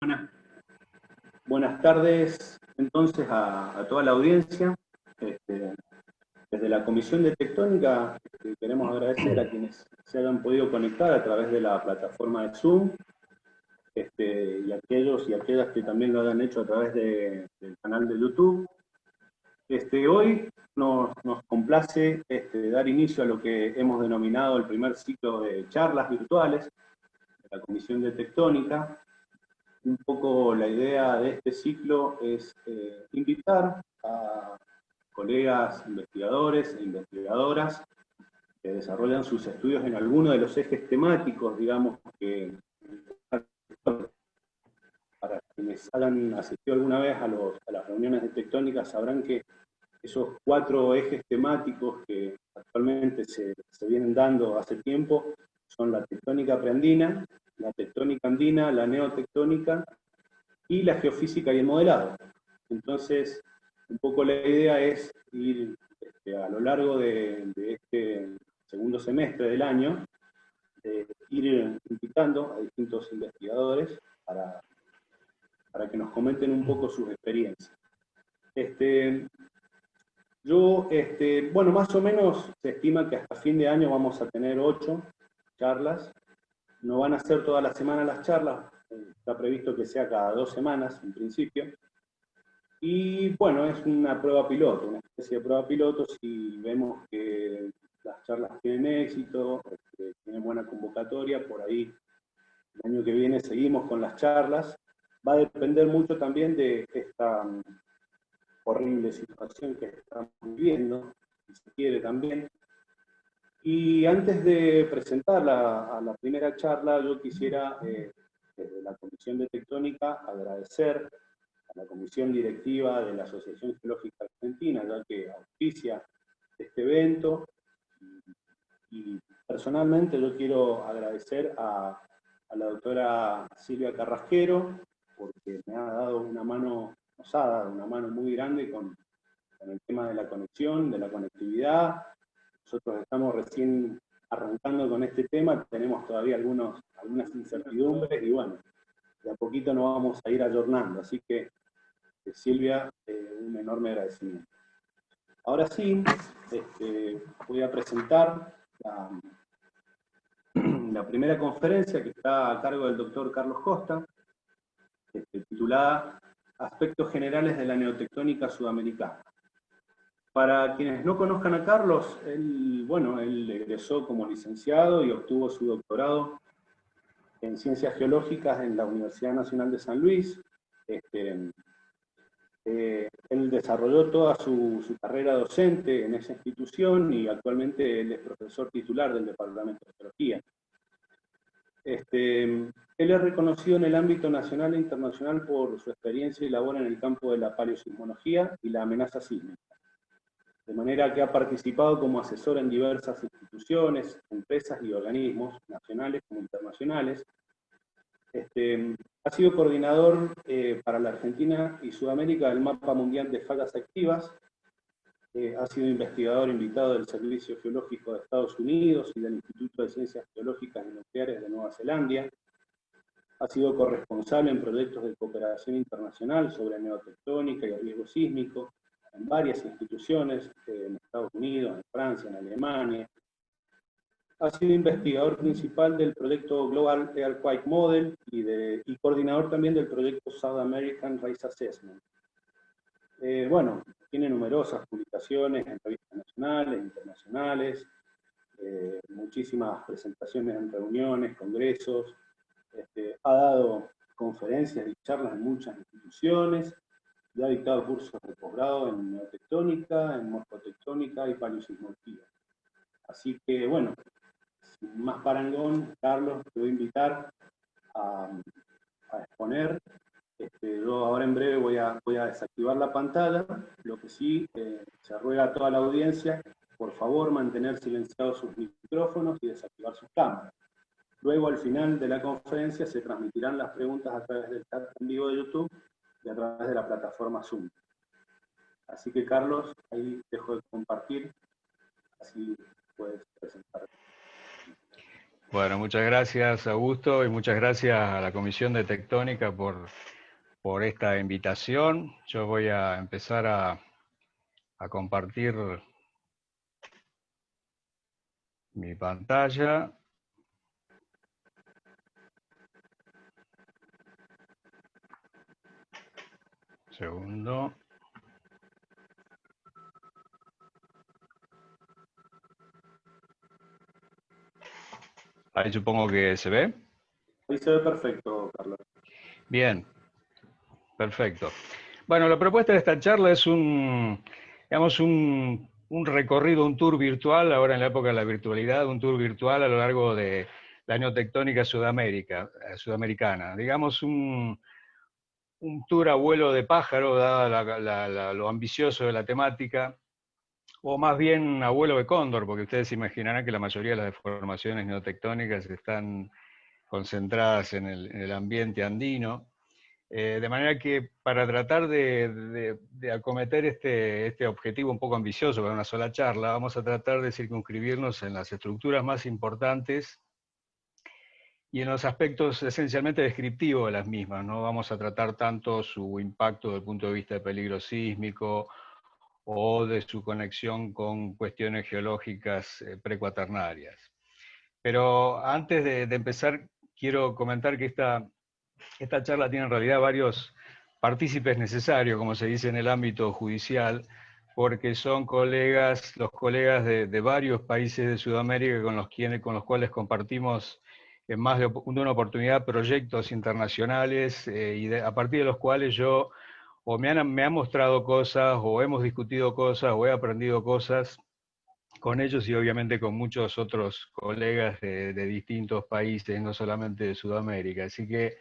Buenas, buenas tardes entonces a toda la audiencia. Desde la Comisión de Tectónica queremos agradecer a quienes se hayan podido conectar a través de la plataforma de Zoom, y aquellos y aquellas que también lo hayan hecho a través del canal de YouTube. Hoy nos complace dar inicio a lo que hemos denominado el primer ciclo de charlas virtuales de la Comisión de Tectónica. Un poco la idea de este ciclo es invitar a colegas investigadores e investigadoras que desarrollan sus estudios en alguno de los ejes temáticos, digamos, que para quienes hayan asistido alguna vez a las reuniones de Tectónica sabrán que esos 4 ejes temáticos que actualmente se vienen dando hace tiempo son la tectónica preandina, la tectónica andina, la neotectónica y la geofísica y el modelado. Entonces, un poco la idea es ir a lo largo de este segundo semestre del año, ir invitando a distintos investigadores para que nos comenten un poco sus experiencias. Bueno, más o menos se estima que hasta fin de año vamos a tener 8 charlas. No van a ser todas las semanas las charlas, está previsto que sea cada 2 semanas en principio. Y bueno, es una prueba piloto, una especie de prueba piloto. Si vemos que las charlas tienen éxito, que tienen buena convocatoria, por ahí el año que viene seguimos con las charlas. Va a depender mucho también de esta horrible situación que estamos viviendo, si se quiere también. Y antes de presentar a la primera charla, yo quisiera, desde la Comisión de Tectónica, agradecer a la Comisión Directiva de la Asociación Geológica Argentina, ya que auspicia este evento. Y personalmente yo quiero agradecer a la doctora Silvia Carrasquero, porque me ha dado una mano, nos ha dado una mano muy grande con el tema de la conexión, de la conectividad. Nosotros estamos recién arrancando con este tema, tenemos todavía algunas incertidumbres, y bueno, de a poquito nos vamos a ir ayornando. Así que, Silvia, un enorme agradecimiento. Ahora sí, voy a presentar la primera conferencia, que está a cargo del doctor Carlos Costa, titulada Aspectos Generales de la Neotectónica Sudamericana. Para quienes no conozcan a Carlos, él egresó como licenciado y obtuvo su doctorado en Ciencias Geológicas en la Universidad Nacional de San Luis. Él desarrolló toda su carrera docente en esa institución y actualmente él es profesor titular del Departamento de Geología. Él es reconocido en el ámbito nacional e internacional por su experiencia y labor en el campo de la paleosismología y la amenaza sísmica. De manera que ha participado como asesor en diversas instituciones, empresas y organismos, nacionales como internacionales. Ha sido coordinador para la Argentina y Sudamérica del Mapa Mundial de Fallas Activas. Ha sido investigador invitado del Servicio Geológico de Estados Unidos y del Instituto de Ciencias Geológicas y Nucleares de Nueva Zelanda. Ha sido corresponsable en proyectos de cooperación internacional sobre neotectónica y riesgo sísmico en varias instituciones, en Estados Unidos, en Francia, en Alemania. Ha sido investigador principal del proyecto Global Earthquake Model y coordinador también del proyecto South American Rise Assessment. Bueno, tiene numerosas publicaciones en revistas nacionales, internacionales, muchísimas presentaciones en reuniones, congresos, ha dado conferencias y charlas en muchas instituciones, y ha dictado cursos de posgrado en neotectónica, en morfotectónica y paleosismología. Así que, bueno, sin más parangón, Carlos, te voy a invitar a exponer. Yo ahora en breve voy a desactivar la pantalla. Lo que sí, se ruega a toda la audiencia, por favor, mantener silenciados sus micrófonos y desactivar sus cámaras. Luego, al final de la conferencia, se transmitirán las preguntas a través del chat en vivo de YouTube y a través de la plataforma Zoom. Así que, Carlos, ahí dejo de compartir, así puedes presentar. Bueno, muchas gracias, Augusto, y muchas gracias a la Comisión de Tectónica por esta invitación. Yo voy a empezar a compartir mi pantalla. Segundo. Ahí supongo que se ve. Ahí se ve perfecto, Carlos. Bien, perfecto. Bueno, la propuesta de esta charla es digamos, un recorrido, un tour virtual, ahora en la época de la virtualidad, un tour virtual a lo largo de la neotectónica sudamericana. Digamos, un tour a vuelo de pájaro, dada lo ambicioso de la temática, o más bien a vuelo de cóndor, porque ustedes imaginarán que la mayoría de las deformaciones neotectónicas están concentradas en el ambiente andino. De manera que para tratar de acometer este objetivo un poco ambicioso para una sola charla, vamos a tratar de circunscribirnos en las estructuras más importantes y en los aspectos esencialmente descriptivos de las mismas. No vamos a tratar tanto su impacto desde el punto de vista de peligro sísmico o de su conexión con cuestiones geológicas precuaternarias. Pero antes de empezar, quiero comentar que esta charla tiene en realidad varios partícipes necesarios, como se dice en el ámbito judicial, porque son los colegas de varios países de Sudamérica con los cuales compartimos en más de una oportunidad proyectos internacionales y a partir de los cuales yo o me han mostrado cosas o hemos discutido cosas o he aprendido cosas con ellos y obviamente con muchos otros colegas de distintos países, no solamente de Sudamérica. Así que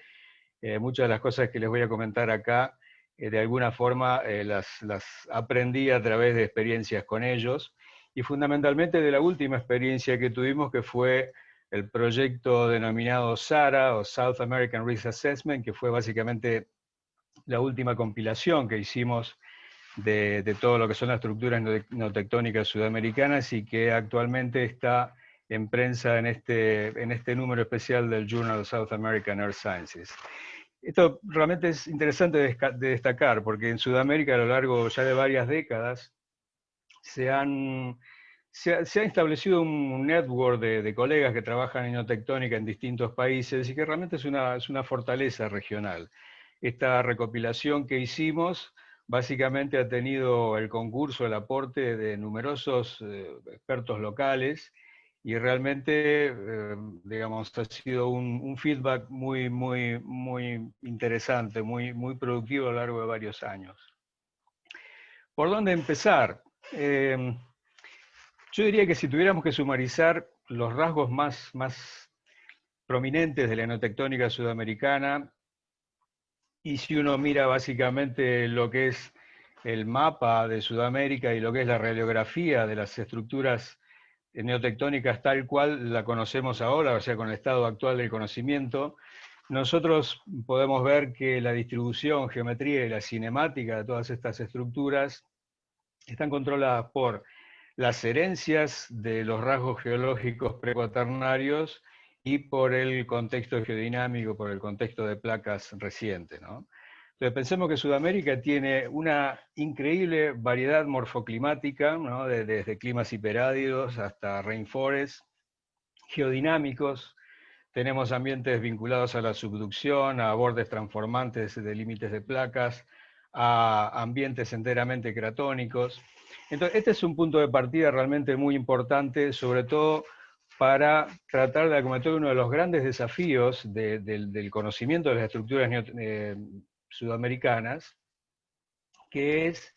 muchas de las cosas que les voy a comentar acá, de alguna forma las aprendí a través de experiencias con ellos y fundamentalmente de la última experiencia que tuvimos, que fue el proyecto denominado SARA, o South American Risk Assessment, que fue básicamente la última compilación que hicimos de todo lo que son las estructuras neotectónicas sudamericanas y que actualmente está en prensa en este número especial del Journal of South American Earth Sciences. Esto realmente es interesante de destacar, porque en Sudamérica a lo largo ya de varias décadas se ha establecido un network de colegas que trabajan en neotectónica en distintos países y que realmente es una fortaleza regional. Esta recopilación que hicimos básicamente ha tenido el concurso, el aporte de numerosos expertos locales y realmente, digamos, ha sido un feedback muy interesante, muy productivo a lo largo de varios años. ¿Por dónde empezar? Yo diría que si tuviéramos que sumarizar los rasgos más prominentes de la neotectónica sudamericana, y si uno mira básicamente lo que es el mapa de Sudamérica y lo que es la radiografía de las estructuras neotectónicas tal cual la conocemos ahora, o sea, con el estado actual del conocimiento, nosotros podemos ver que la distribución, geometría y la cinemática de todas estas estructuras están controladas por las herencias de los rasgos geológicos precuaternarios y por el contexto geodinámico, por el contexto de placas recientes, ¿no? Entonces pensemos que Sudamérica tiene una increíble variedad morfoclimática, ¿no? Desde climas hiperáridos hasta rainforests, geodinámicos, tenemos ambientes vinculados a la subducción, a bordes transformantes de límites de placas, a ambientes enteramente cratónicos. Entonces, este es un punto de partida realmente muy importante, sobre todo para tratar de acometer uno de los grandes desafíos del conocimiento de las estructuras sudamericanas, que es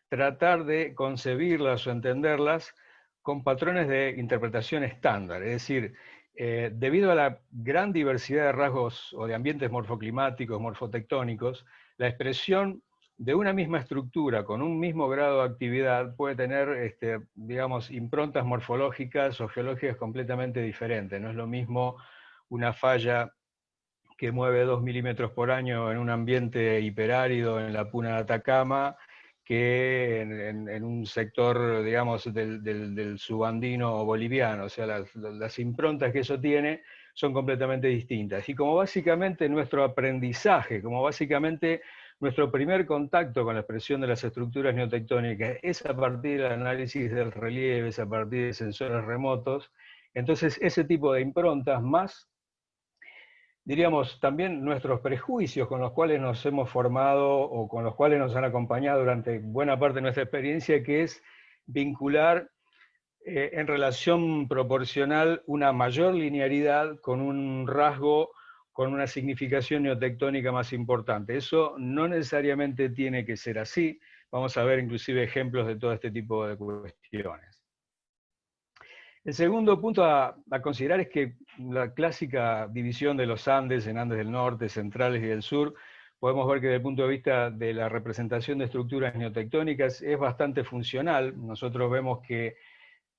tratar de concebirlas o entenderlas con patrones de interpretación estándar. Es decir, debido a la gran diversidad de rasgos o de ambientes morfoclimáticos, morfotectónicos, la expresión de una misma estructura con un mismo grado de actividad puede tener, digamos, improntas morfológicas o geológicas completamente diferentes. No es lo mismo una falla que mueve 2 milímetros por año en un ambiente hiperárido en la puna de Atacama, que en un sector, digamos, del subandino boliviano. O sea, las improntas que eso tiene son completamente distintas. Y como básicamente nuestro aprendizaje, como básicamente nuestro primer contacto con la expresión de las estructuras neotectónicas es a partir del análisis del relieve, es a partir de sensores remotos, entonces ese tipo de improntas más, diríamos, también nuestros prejuicios con los cuales nos hemos formado o con los cuales nos han acompañado durante buena parte de nuestra experiencia, que es vincular en relación proporcional una mayor linearidad con un rasgo, con una significación neotectónica más importante. Eso no necesariamente tiene que ser así. Vamos a ver inclusive ejemplos de todo este tipo de cuestiones. El segundo punto a considerar es que la clásica división de los Andes en Andes del Norte, centrales y del sur, podemos ver que desde el punto de vista de la representación de estructuras neotectónicas es bastante funcional. Nosotros vemos que,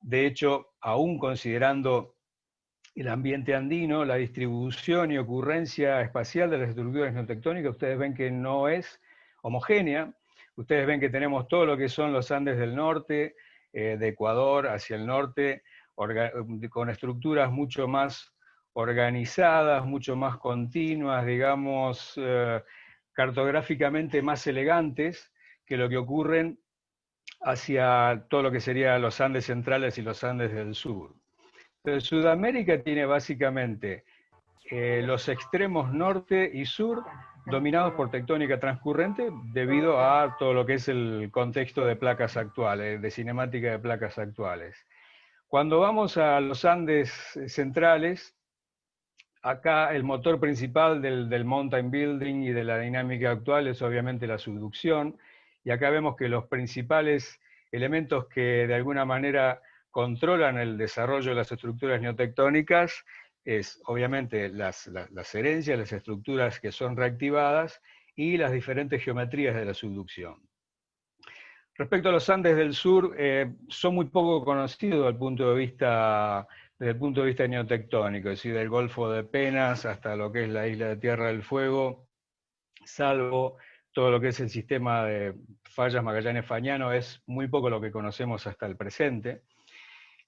de hecho, aún considerando el ambiente andino, la distribución y ocurrencia espacial de las estructuras neotectónicas, ustedes ven que no es homogénea. Ustedes ven que tenemos todo lo que son los Andes del norte, de Ecuador hacia el norte, con estructuras mucho más organizadas, mucho más continuas, digamos, cartográficamente más elegantes que lo que ocurren hacia todo lo que serían los Andes centrales y los Andes del sur. Entonces, Sudamérica tiene básicamente los extremos norte y sur dominados por tectónica transcurrente debido a todo lo que es el contexto de placas actuales, de cinemática de placas actuales. Cuando vamos a los Andes centrales, acá el motor principal del mountain building y de la dinámica actual es obviamente la subducción, y acá vemos que los principales elementos que de alguna manera controlan el desarrollo de las estructuras neotectónicas es obviamente las herencias, las estructuras que son reactivadas y las diferentes geometrías de la subducción. Respecto a los Andes del sur, son muy poco conocidos desde el punto de vista neotectónico, es decir, del Golfo de Penas hasta lo que es la isla de Tierra del Fuego, salvo todo lo que es el sistema de fallas Magallanes-Fañano, es muy poco lo que conocemos hasta el presente.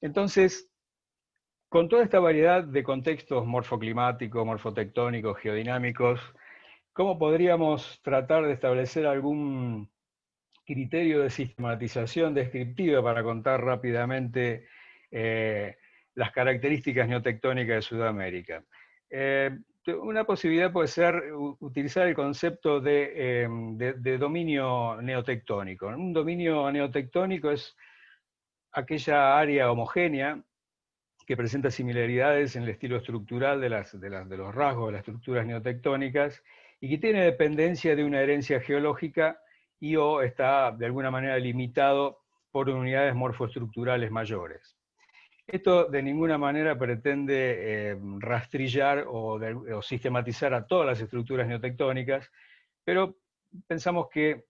Entonces, con toda esta variedad de contextos morfoclimáticos, morfotectónicos, geodinámicos, ¿cómo podríamos tratar de establecer algún criterio de sistematización descriptiva para contar rápidamente las características neotectónicas de Sudamérica? Una posibilidad puede ser utilizar el concepto de dominio neotectónico. Un dominio neotectónico es aquella área homogénea que presenta similaridades en el estilo estructural de los rasgos de las estructuras neotectónicas y que tiene dependencia de una herencia geológica y o está de alguna manera limitado por unidades morfoestructurales mayores. Esto de ninguna manera pretende rastrillar o sistematizar a todas las estructuras neotectónicas, pero pensamos que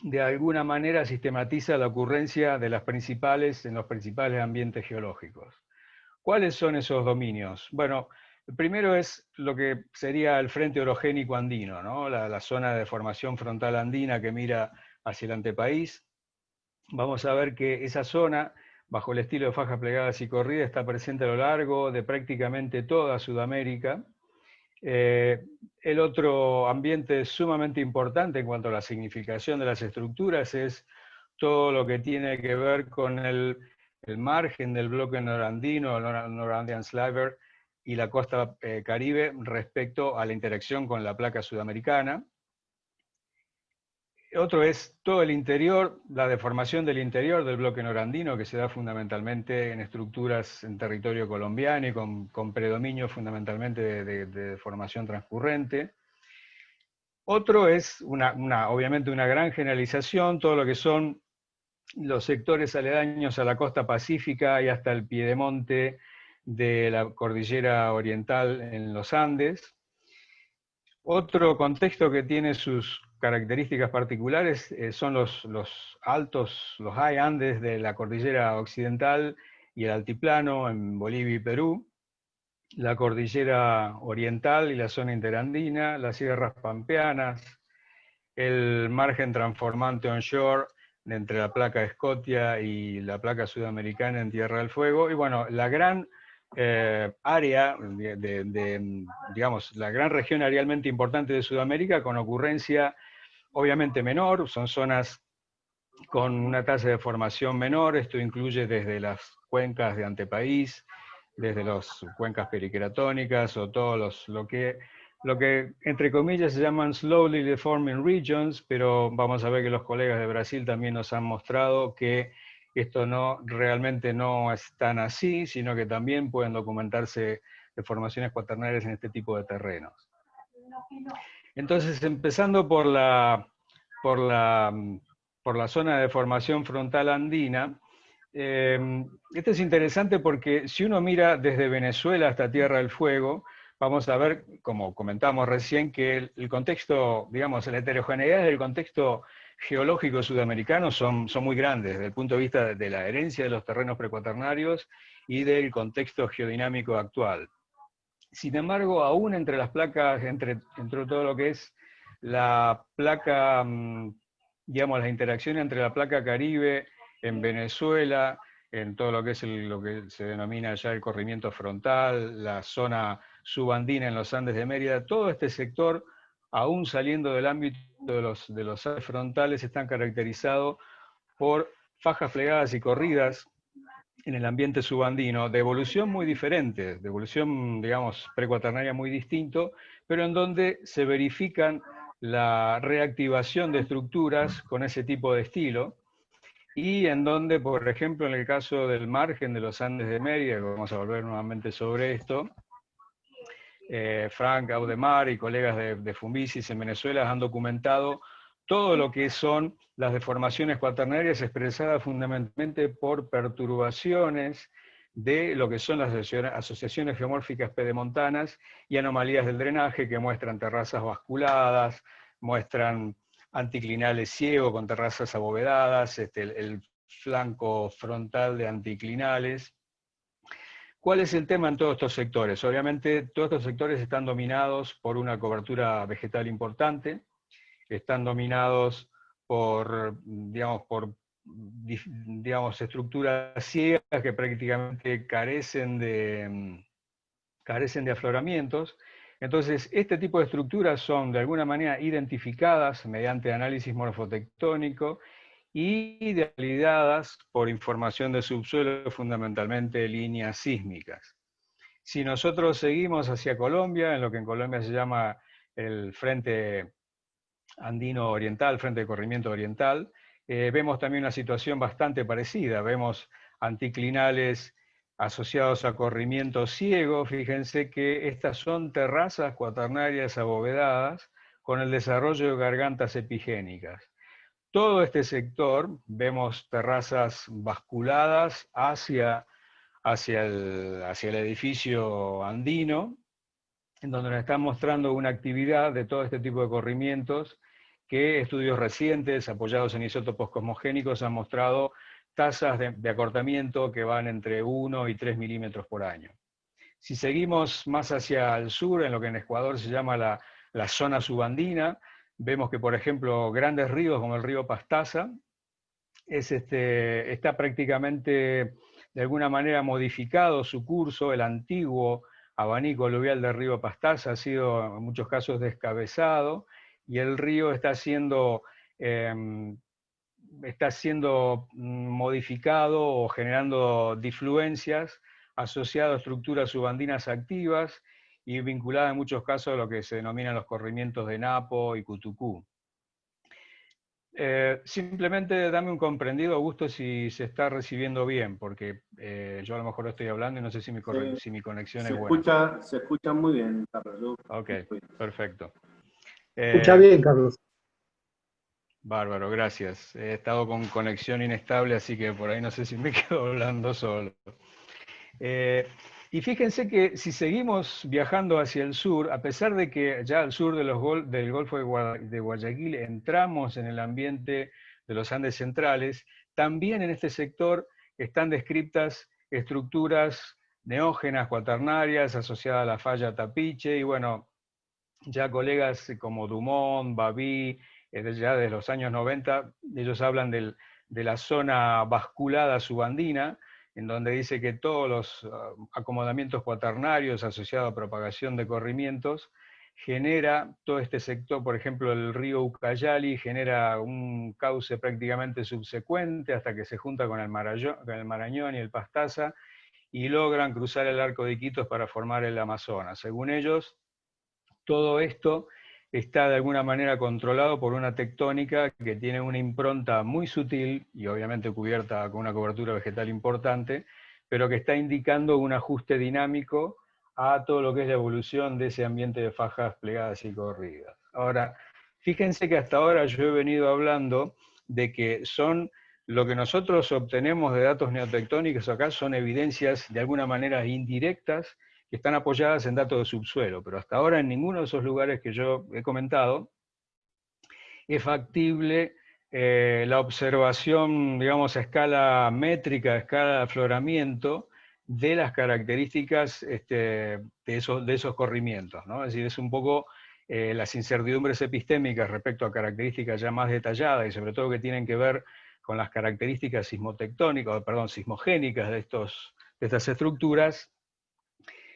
de alguna manera sistematiza la ocurrencia de las principales en los principales ambientes geológicos. ¿Cuáles son esos dominios? Bueno, el primero es lo que sería el frente orogénico andino, ¿no? La zona de formación frontal andina que mira hacia el antepaís. Vamos a ver que esa zona, bajo el estilo de fajas plegadas y corridas, está presente a lo largo de prácticamente toda Sudamérica. El otro ambiente sumamente importante en cuanto a la significación de las estructuras es todo lo que tiene que ver con el margen del bloque norandino, el Norandian Sliver, y la costa caribe respecto a la interacción con la placa sudamericana. Otro es todo el interior, la deformación del interior del bloque norandino, que se da fundamentalmente en estructuras en territorio colombiano y con predominio fundamentalmente de deformación transcurrente. Otro es, obviamente, una gran generalización, todo lo que son los sectores aledaños a la costa pacífica y hasta el piedemonte de la cordillera oriental en los Andes. Otro contexto que tiene sus características particulares son los altos, los high Andes de la cordillera occidental y el altiplano en Bolivia y Perú, la cordillera oriental y la zona interandina, las sierras pampeanas, el margen transformante onshore entre la placa de Scotia y la placa sudamericana en Tierra del Fuego, y bueno, la gran área, digamos, la gran región arealmente importante de Sudamérica, con ocurrencia obviamente menor, son zonas con una tasa de formación menor, esto incluye desde las cuencas de antepaís, desde las cuencas periqueratónicas, o todos lo que entre comillas se llaman slowly deforming regions, pero vamos a ver que los colegas de Brasil también nos han mostrado que esto realmente no es tan así, sino que también pueden documentarse deformaciones cuaternarias en este tipo de terrenos. Entonces, empezando por la zona de formación frontal andina, esto es interesante porque si uno mira desde Venezuela hasta Tierra del Fuego, vamos a ver, como comentamos recién, que el contexto, digamos, la heterogeneidad del contexto geológico sudamericano son muy grandes, desde el punto de vista de la herencia de los terrenos precuaternarios y del contexto geodinámico actual. Sin embargo, aún entre las placas, entre todo lo que es la placa, digamos, la interacción entre la placa Caribe en Venezuela, en todo lo que es lo que se denomina ya el corrimiento frontal, la zona subandina en los Andes de Mérida, todo este sector, aún saliendo del ámbito de los Andes frontales, están caracterizados por fajas plegadas y corridas en el ambiente subandino, de evolución muy diferente, de evolución, digamos, precuaternaria muy distinto, pero en donde se verifican la reactivación de estructuras con ese tipo de estilo, y en donde, por ejemplo, en el caso del margen de los Andes de Mérida, que vamos a volver nuevamente sobre esto, Frank Audemars y colegas de Fumbisis en Venezuela han documentado todo lo que son las deformaciones cuaternarias expresadas fundamentalmente por perturbaciones de lo que son las asociaciones geomórficas pedemontanas y anomalías del drenaje que muestran terrazas basculadas, muestran anticlinales ciegos con terrazas abovedadas, el flanco frontal de anticlinales. ¿Cuál es el tema en todos estos sectores? Obviamente todos estos sectores están dominados por una cobertura vegetal importante, están dominados por, digamos, estructuras ciegas que prácticamente carecen de afloramientos. Entonces, este tipo de estructuras son de alguna manera identificadas mediante análisis morfotectónico y validadas por información de subsuelo, fundamentalmente líneas sísmicas. Si nosotros seguimos hacia Colombia, en lo que en Colombia se llama el Frente Andino Oriental, Frente de Corrimiento Oriental, vemos también una situación bastante parecida. Vemos anticlinales asociados a corrimiento ciego. Fíjense que estas son terrazas cuaternarias abovedadas con el desarrollo de gargantas epigénicas. Todo este sector, vemos terrazas basculadas hacia el edificio andino, en donde nos están mostrando una actividad de todo este tipo de corrimientos que estudios recientes, apoyados en isótopos cosmogénicos, han mostrado tasas de acortamiento que van entre 1 y 3 milímetros por año. Si seguimos más hacia el sur, en lo que en Ecuador se llama la zona subandina, vemos que, por ejemplo, grandes ríos como el río Pastaza está prácticamente de alguna manera modificado su curso. El antiguo abanico aluvial del río Pastaza ha sido en muchos casos descabezado, y el río está siendo modificado o generando difluencias asociadas a estructuras subandinas activas y vinculadas en muchos casos a lo que se denominan los corrimientos de Napo y Cutucú. Simplemente dame un comprendido, Augusto, si se está recibiendo bien, porque yo a lo mejor estoy hablando y no sé si mi conexión es buena. Se escucha muy bien, Carlos. Ok, perfecto. Escucha bien, Carlos. Bárbaro, gracias. He estado con conexión inestable, así que por ahí no sé si me quedo hablando solo. Y fíjense que si seguimos viajando hacia el sur, a pesar de que ya al sur del Golfo de Guayaquil entramos en el ambiente de los Andes centrales, también en este sector están descritas estructuras neógenas cuaternarias asociadas a la falla Tapiche, y bueno, ya colegas como Dumont, Babi, ya desde los años 90, ellos hablan de la zona basculada subandina, en donde dice que todos los acomodamientos cuaternarios asociados a propagación de corrimientos genera todo este sector, por ejemplo, el río Ucayali genera un cauce prácticamente subsecuente hasta que se junta con el Marañón y el Pastaza, y logran cruzar el arco de Iquitos para formar el Amazonas. Según ellos, todo esto está de alguna manera controlado por una tectónica que tiene una impronta muy sutil y obviamente cubierta con una cobertura vegetal importante, pero que está indicando un ajuste dinámico a todo lo que es la evolución de ese ambiente de fajas plegadas y corridas. Ahora, fíjense que hasta ahora yo he venido hablando de que son lo que nosotros obtenemos de datos neotectónicos acá son evidencias de alguna manera indirectas que están apoyadas en datos de subsuelo, pero hasta ahora en ninguno de esos lugares que yo he comentado es factible la observación, digamos, a escala métrica, a escala de afloramiento, de las características de esos corrimientos, ¿no? Es decir, es un poco las incertidumbres epistémicas respecto a características ya más detalladas y sobre todo que tienen que ver con las características sismogénicas de estas estructuras,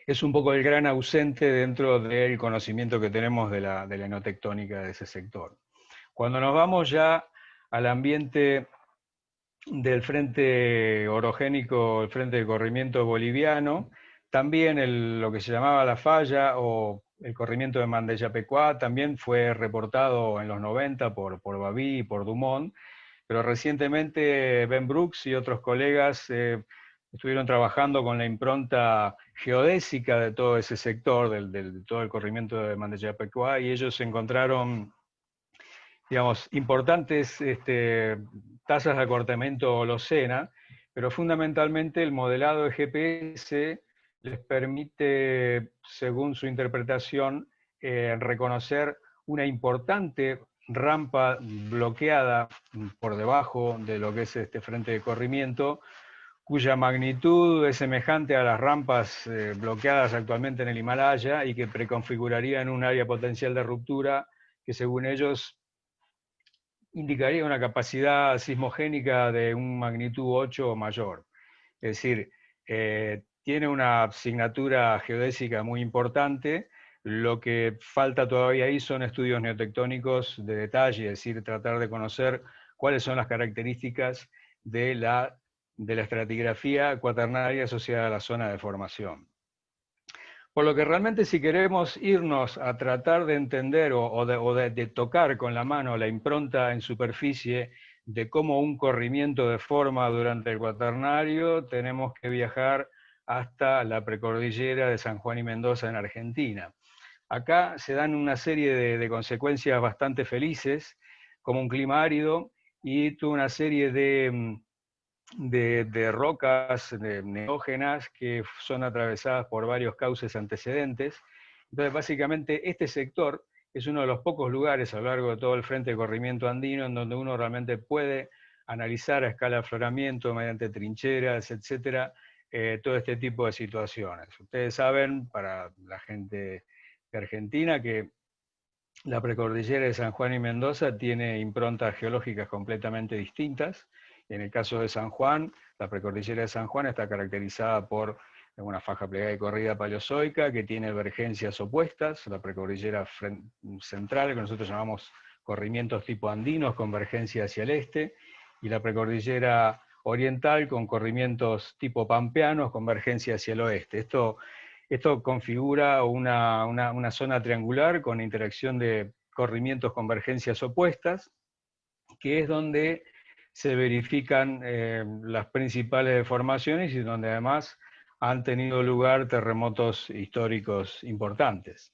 es un poco el gran ausente dentro del conocimiento que tenemos de la enotectónica de ese sector. Cuando nos vamos ya al ambiente del frente orogénico, el frente de corrimiento boliviano, también lo que se llamaba la falla o el corrimiento de Mandeyapecuá también fue reportado en los 90 por Baví y por Dumont, pero recientemente Ben Brooks y otros colegas estuvieron trabajando con la impronta geodésica de todo ese sector, de todo el corrimiento de Mandeyapecuá, y ellos encontraron, digamos, importantes tasas de acortamiento holocena, pero fundamentalmente el modelado de GPS les permite, según su interpretación, reconocer una importante rampa bloqueada por debajo de lo que es este frente de corrimiento, cuya magnitud es semejante a las rampas bloqueadas actualmente en el Himalaya y que preconfigurarían un área potencial de ruptura que, según ellos, indicaría una capacidad sismogénica de un magnitud 8 o mayor. Es decir, tiene una asignatura geodésica muy importante. Lo que falta todavía ahí son estudios neotectónicos de detalle, es decir, tratar de conocer cuáles son las características de la estratigrafía cuaternaria asociada a la zona de formación. Por lo que realmente, si queremos irnos a tratar de entender o de tocar con la mano la impronta en superficie de cómo un corrimiento deforma durante el cuaternario, tenemos que viajar hasta la precordillera de San Juan y Mendoza en Argentina. Acá se dan una serie de consecuencias bastante felices, como un clima árido y toda una serie de rocas neógenas que son atravesadas por varios cauces antecedentes. Entonces, básicamente, este sector es uno de los pocos lugares a lo largo de todo el frente de corrimiento andino en donde uno realmente puede analizar a escala de afloramiento mediante trincheras, etcétera, todo este tipo de situaciones. Ustedes saben, para la gente de Argentina, que la precordillera de San Juan y Mendoza tiene improntas geológicas completamente distintas. En el caso de San Juan, la precordillera de San Juan está caracterizada por una faja plegada y corrida paleozoica que tiene vergencias opuestas, la precordillera central, que nosotros llamamos corrimientos tipo andinos con vergencia hacia el este, y la precordillera oriental con corrimientos tipo pampeanos con vergencia hacia el oeste. Esto configura una zona triangular con interacción de corrimientos con vergencias opuestas, que es donde se verifican las principales deformaciones y donde además han tenido lugar terremotos históricos importantes.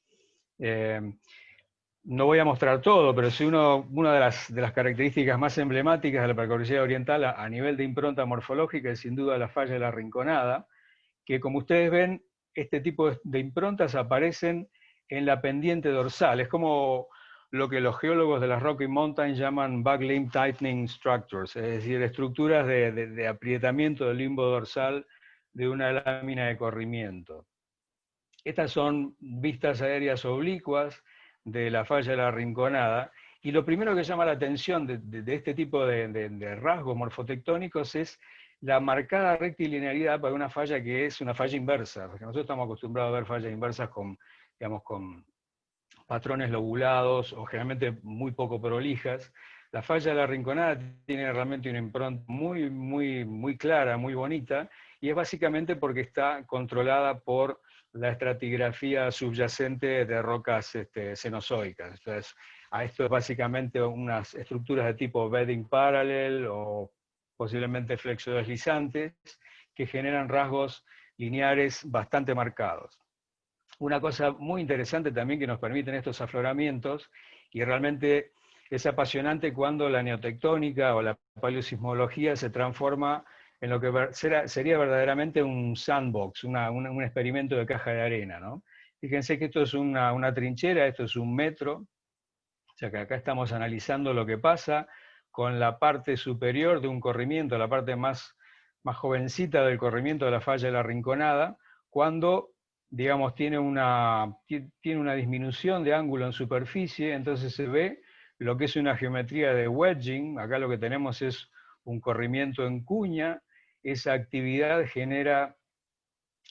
No voy a mostrar todo, pero si una de las características más emblemáticas de la precordillera oriental a nivel de impronta morfológica es sin duda la falla de la Rinconada, que como ustedes ven, este tipo de improntas aparecen en la pendiente dorsal. Es como lo que los geólogos de las Rocky Mountains llaman back limb tightening structures, es decir, estructuras de aprietamiento del limbo dorsal de una lámina de corrimiento. Estas son vistas aéreas oblicuas de la falla de la Rinconada, Y lo primero que llama la atención de este tipo de rasgos morfotectónicos es la marcada rectilinearidad para una falla que es una falla inversa, porque nosotros estamos acostumbrados a ver fallas inversas con, digamos, con patrones lobulados o generalmente muy poco prolijas. La falla de la Rinconada tiene realmente una impronta muy clara, muy bonita, y es básicamente porque está controlada por la estratigrafía subyacente de rocas cenozoicas. Entonces, a esto es básicamente unas estructuras de tipo bedding parallel o posiblemente flexodeslizantes que generan rasgos lineares bastante marcados. Una cosa muy interesante también que nos permiten estos afloramientos, y realmente es apasionante cuando la neotectónica o la paleosismología se transforma en lo que sería verdaderamente un sandbox, un experimento de caja de arena, ¿no? Fíjense que esto es una trinchera, esto es 1 metro, o sea que acá estamos analizando lo que pasa con la parte superior de un corrimiento, la parte más jovencita del corrimiento de la falla de la Rinconada, cuando, digamos, tiene una disminución de ángulo en superficie, entonces se ve lo que es una geometría de wedging. Acá lo que tenemos es un corrimiento en cuña, esa actividad genera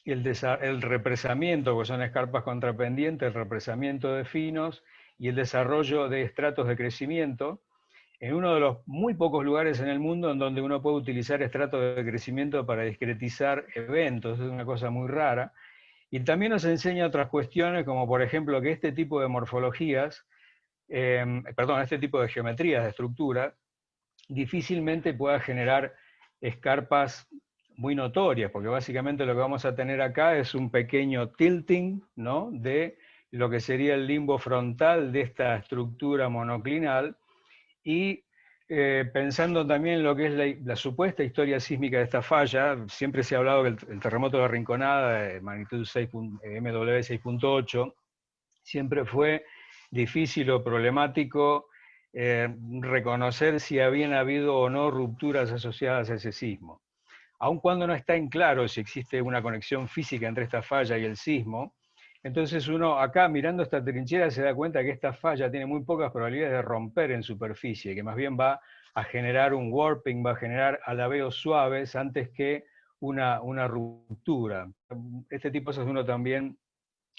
el represamiento, que son escarpas contrapendientes, el represamiento de finos y el desarrollo de estratos de crecimiento, en uno de los muy pocos lugares en el mundo en donde uno puede utilizar estratos de crecimiento para discretizar eventos. Es una cosa muy rara. Y también nos enseña otras cuestiones, como por ejemplo que este tipo de morfologías, este tipo de geometrías de estructura, difícilmente pueda generar escarpas muy notorias, porque básicamente lo que vamos a tener acá es un pequeño tilting, ¿no?, de lo que sería el limbo frontal de esta estructura monoclinal, y pensando también en lo que es la supuesta historia sísmica de esta falla, siempre se ha hablado que el terremoto de la Rinconada, de magnitud 6, MW 6.8, siempre fue difícil o problemático reconocer si habían habido o no rupturas asociadas a ese sismo. Aun cuando no está en claro si existe una conexión física entre esta falla y el sismo, entonces uno acá mirando esta trinchera se da cuenta que esta falla tiene muy pocas probabilidades de romper en superficie, que más bien va a generar un warping, va a generar alabeos suaves antes que una ruptura. Este tipo de cosas uno también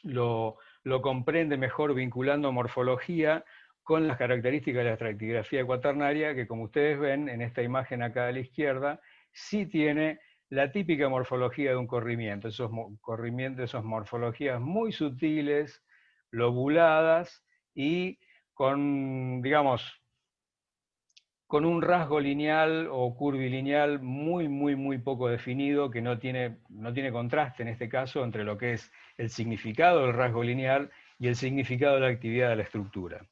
lo comprende mejor vinculando morfología con las características de la estratigrafía cuaternaria, que como ustedes ven en esta imagen acá a la izquierda, sí tiene la típica morfología de un corrimiento, esos morfologías muy sutiles, lobuladas y con, digamos, con un rasgo lineal o curvilineal muy poco definido, que no tiene contraste en este caso entre lo que es el significado del rasgo lineal y el significado de la actividad de la estructura.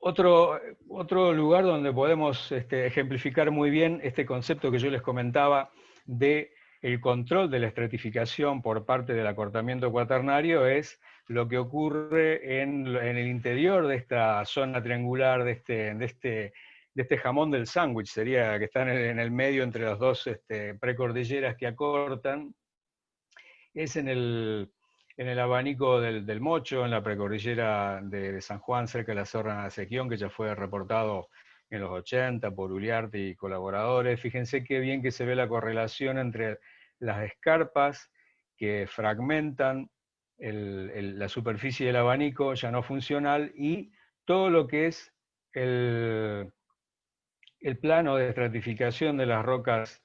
Otro lugar donde podemos ejemplificar muy bien este concepto que yo les comentaba de el control de la estratificación por parte del acortamiento cuaternario es lo que ocurre en el interior de esta zona triangular, de este jamón del sándwich, sería que está en el medio entre las dos precordilleras que acortan. Es en el abanico del Mocho, en la precordillera de San Juan, cerca de la Serra de Sequión, que ya fue reportado en los 80 por Uliarte y colaboradores. Fíjense qué bien que se ve la correlación entre las escarpas que fragmentan la superficie del abanico ya no funcional y todo lo que es el plano de estratificación de las rocas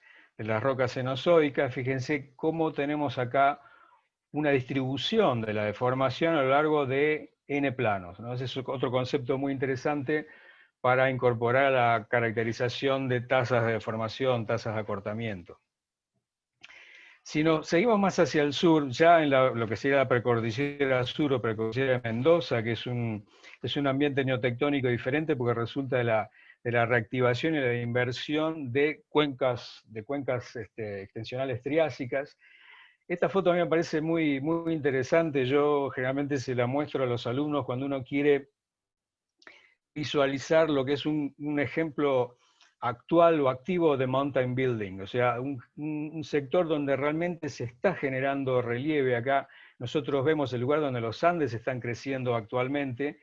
cenozoicas. Fíjense cómo tenemos acá una distribución de la deformación a lo largo de n planos, ¿no? Ese es otro concepto muy interesante para incorporar a la caracterización de tasas de deformación, tasas de acortamiento. Si nos seguimos más hacia el sur, ya en lo que sería la precordillera sur o precordillera de Mendoza, que es un ambiente neotectónico diferente porque resulta de la reactivación y la inversión de cuencas extensionales triásicas. Esta foto a mí me parece muy interesante. Yo generalmente se la muestro a los alumnos cuando uno quiere visualizar lo que es un ejemplo actual o activo de mountain building, o sea, un sector donde realmente se está generando relieve. Acá nosotros vemos el lugar donde los Andes están creciendo actualmente,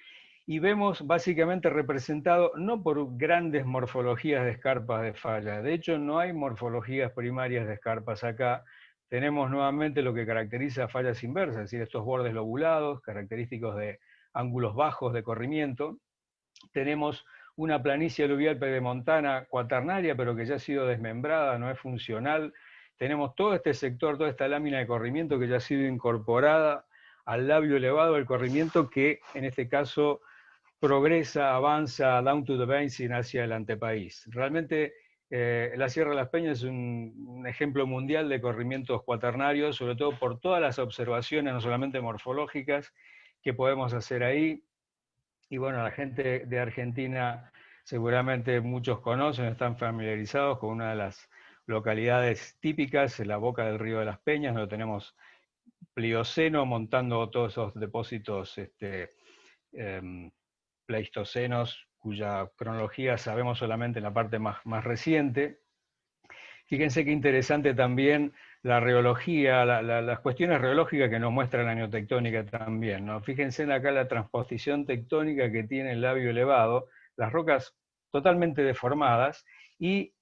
y vemos básicamente representado no por grandes morfologías de escarpas de falla, de hecho no hay morfologías primarias de escarpas acá, tenemos nuevamente lo que caracteriza fallas inversas, es decir, estos bordes lobulados, característicos de ángulos bajos de corrimiento. Tenemos una planicie aluvial pedemontana cuaternaria, pero que ya ha sido desmembrada, no es funcional. Tenemos todo este sector, toda esta lámina de corrimiento que ya ha sido incorporada al labio elevado del corrimiento, que en este caso progresa, avanza down to the basin hacia el antepaís. Realmente la Sierra de las Peñas es un ejemplo mundial de corrimientos cuaternarios, sobre todo por todas las observaciones, no solamente morfológicas, que podemos hacer ahí. Y bueno, la gente de Argentina seguramente muchos conocen, están familiarizados con una de las localidades típicas, la boca del río de las Peñas, donde tenemos Plioceno montando todos esos depósitos pleistocenos, cuya cronología sabemos solamente en la parte más reciente. Fíjense qué interesante también la reología, las cuestiones reológicas que nos muestra la neotectónica también, ¿no? Fíjense acá la transposición tectónica que tiene el labio elevado, las rocas totalmente deformadas, y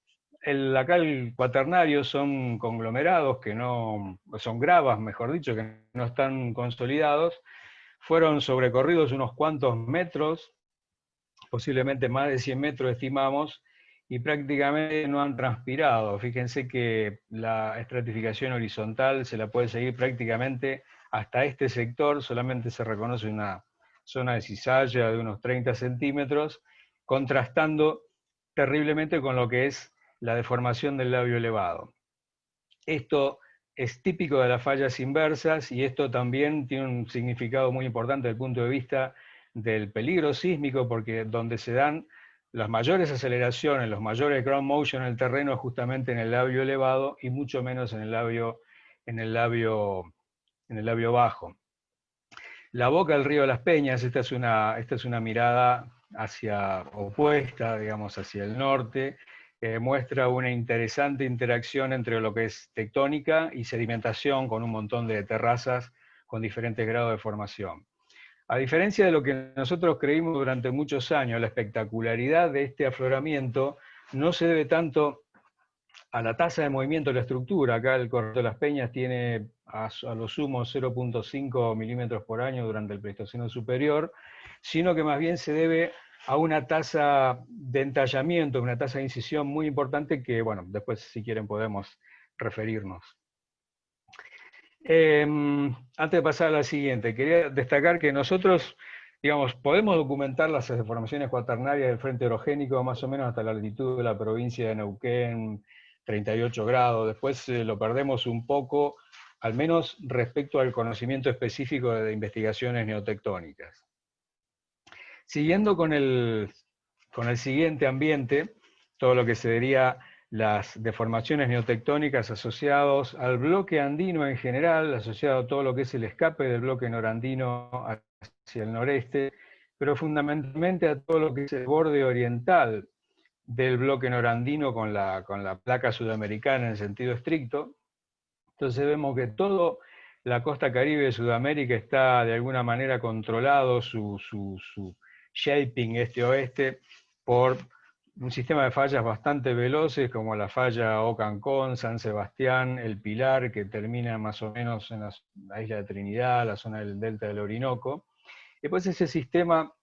acá el cuaternario son conglomerados, que no, son gravas, mejor dicho, que no están consolidados, fueron sobrecorridos unos cuantos metros, posiblemente más de 100 metros estimamos, y prácticamente no han transpirado. Fíjense que la estratificación horizontal se la puede seguir prácticamente hasta este sector, solamente se reconoce una zona de cizalla de unos 30 centímetros, contrastando terriblemente con lo que es la deformación del labio elevado. Esto es típico de las fallas inversas y esto también tiene un significado muy importante desde el punto de vista del peligro sísmico, porque donde se dan las mayores aceleraciones, los mayores ground motion en el terreno es justamente en el labio elevado y mucho menos en el labio bajo. La boca del río de las Peñas, esta es una mirada opuesta, digamos, hacia el norte, muestra una interesante interacción entre lo que es tectónica y sedimentación, con un montón de terrazas con diferentes grados de formación. A diferencia de lo que nosotros creímos durante muchos años, la espectacularidad de este afloramiento no se debe tanto a la tasa de movimiento de la estructura. Acá el Corredor de las Peñas tiene a lo sumo 0.5 milímetros por año durante el Pleistoceno superior, sino que más bien se debe a una tasa de entallamiento, una tasa de incisión muy importante que, bueno, después si quieren podemos referirnos. Antes de pasar a la siguiente, quería destacar que nosotros, digamos, podemos documentar las deformaciones cuaternarias del frente orogénico más o menos hasta la altitud de la provincia de Neuquén, 38 grados, después lo perdemos un poco, al menos respecto al conocimiento específico de investigaciones neotectónicas. Siguiendo con el siguiente ambiente, todo lo que sería las deformaciones neotectónicas asociados al bloque andino en general, asociado a todo lo que es el escape del bloque norandino hacia el noreste, pero fundamentalmente a todo lo que es el borde oriental del bloque norandino con la placa sudamericana en sentido estricto. Entonces vemos que toda la costa caribe de Sudamérica está de alguna manera controlado su shaping este-oeste por un sistema de fallas bastante veloces, como la falla Ocancón, San Sebastián, El Pilar, que termina más o menos en la isla de Trinidad, la zona del delta del Orinoco. Después ese sistema,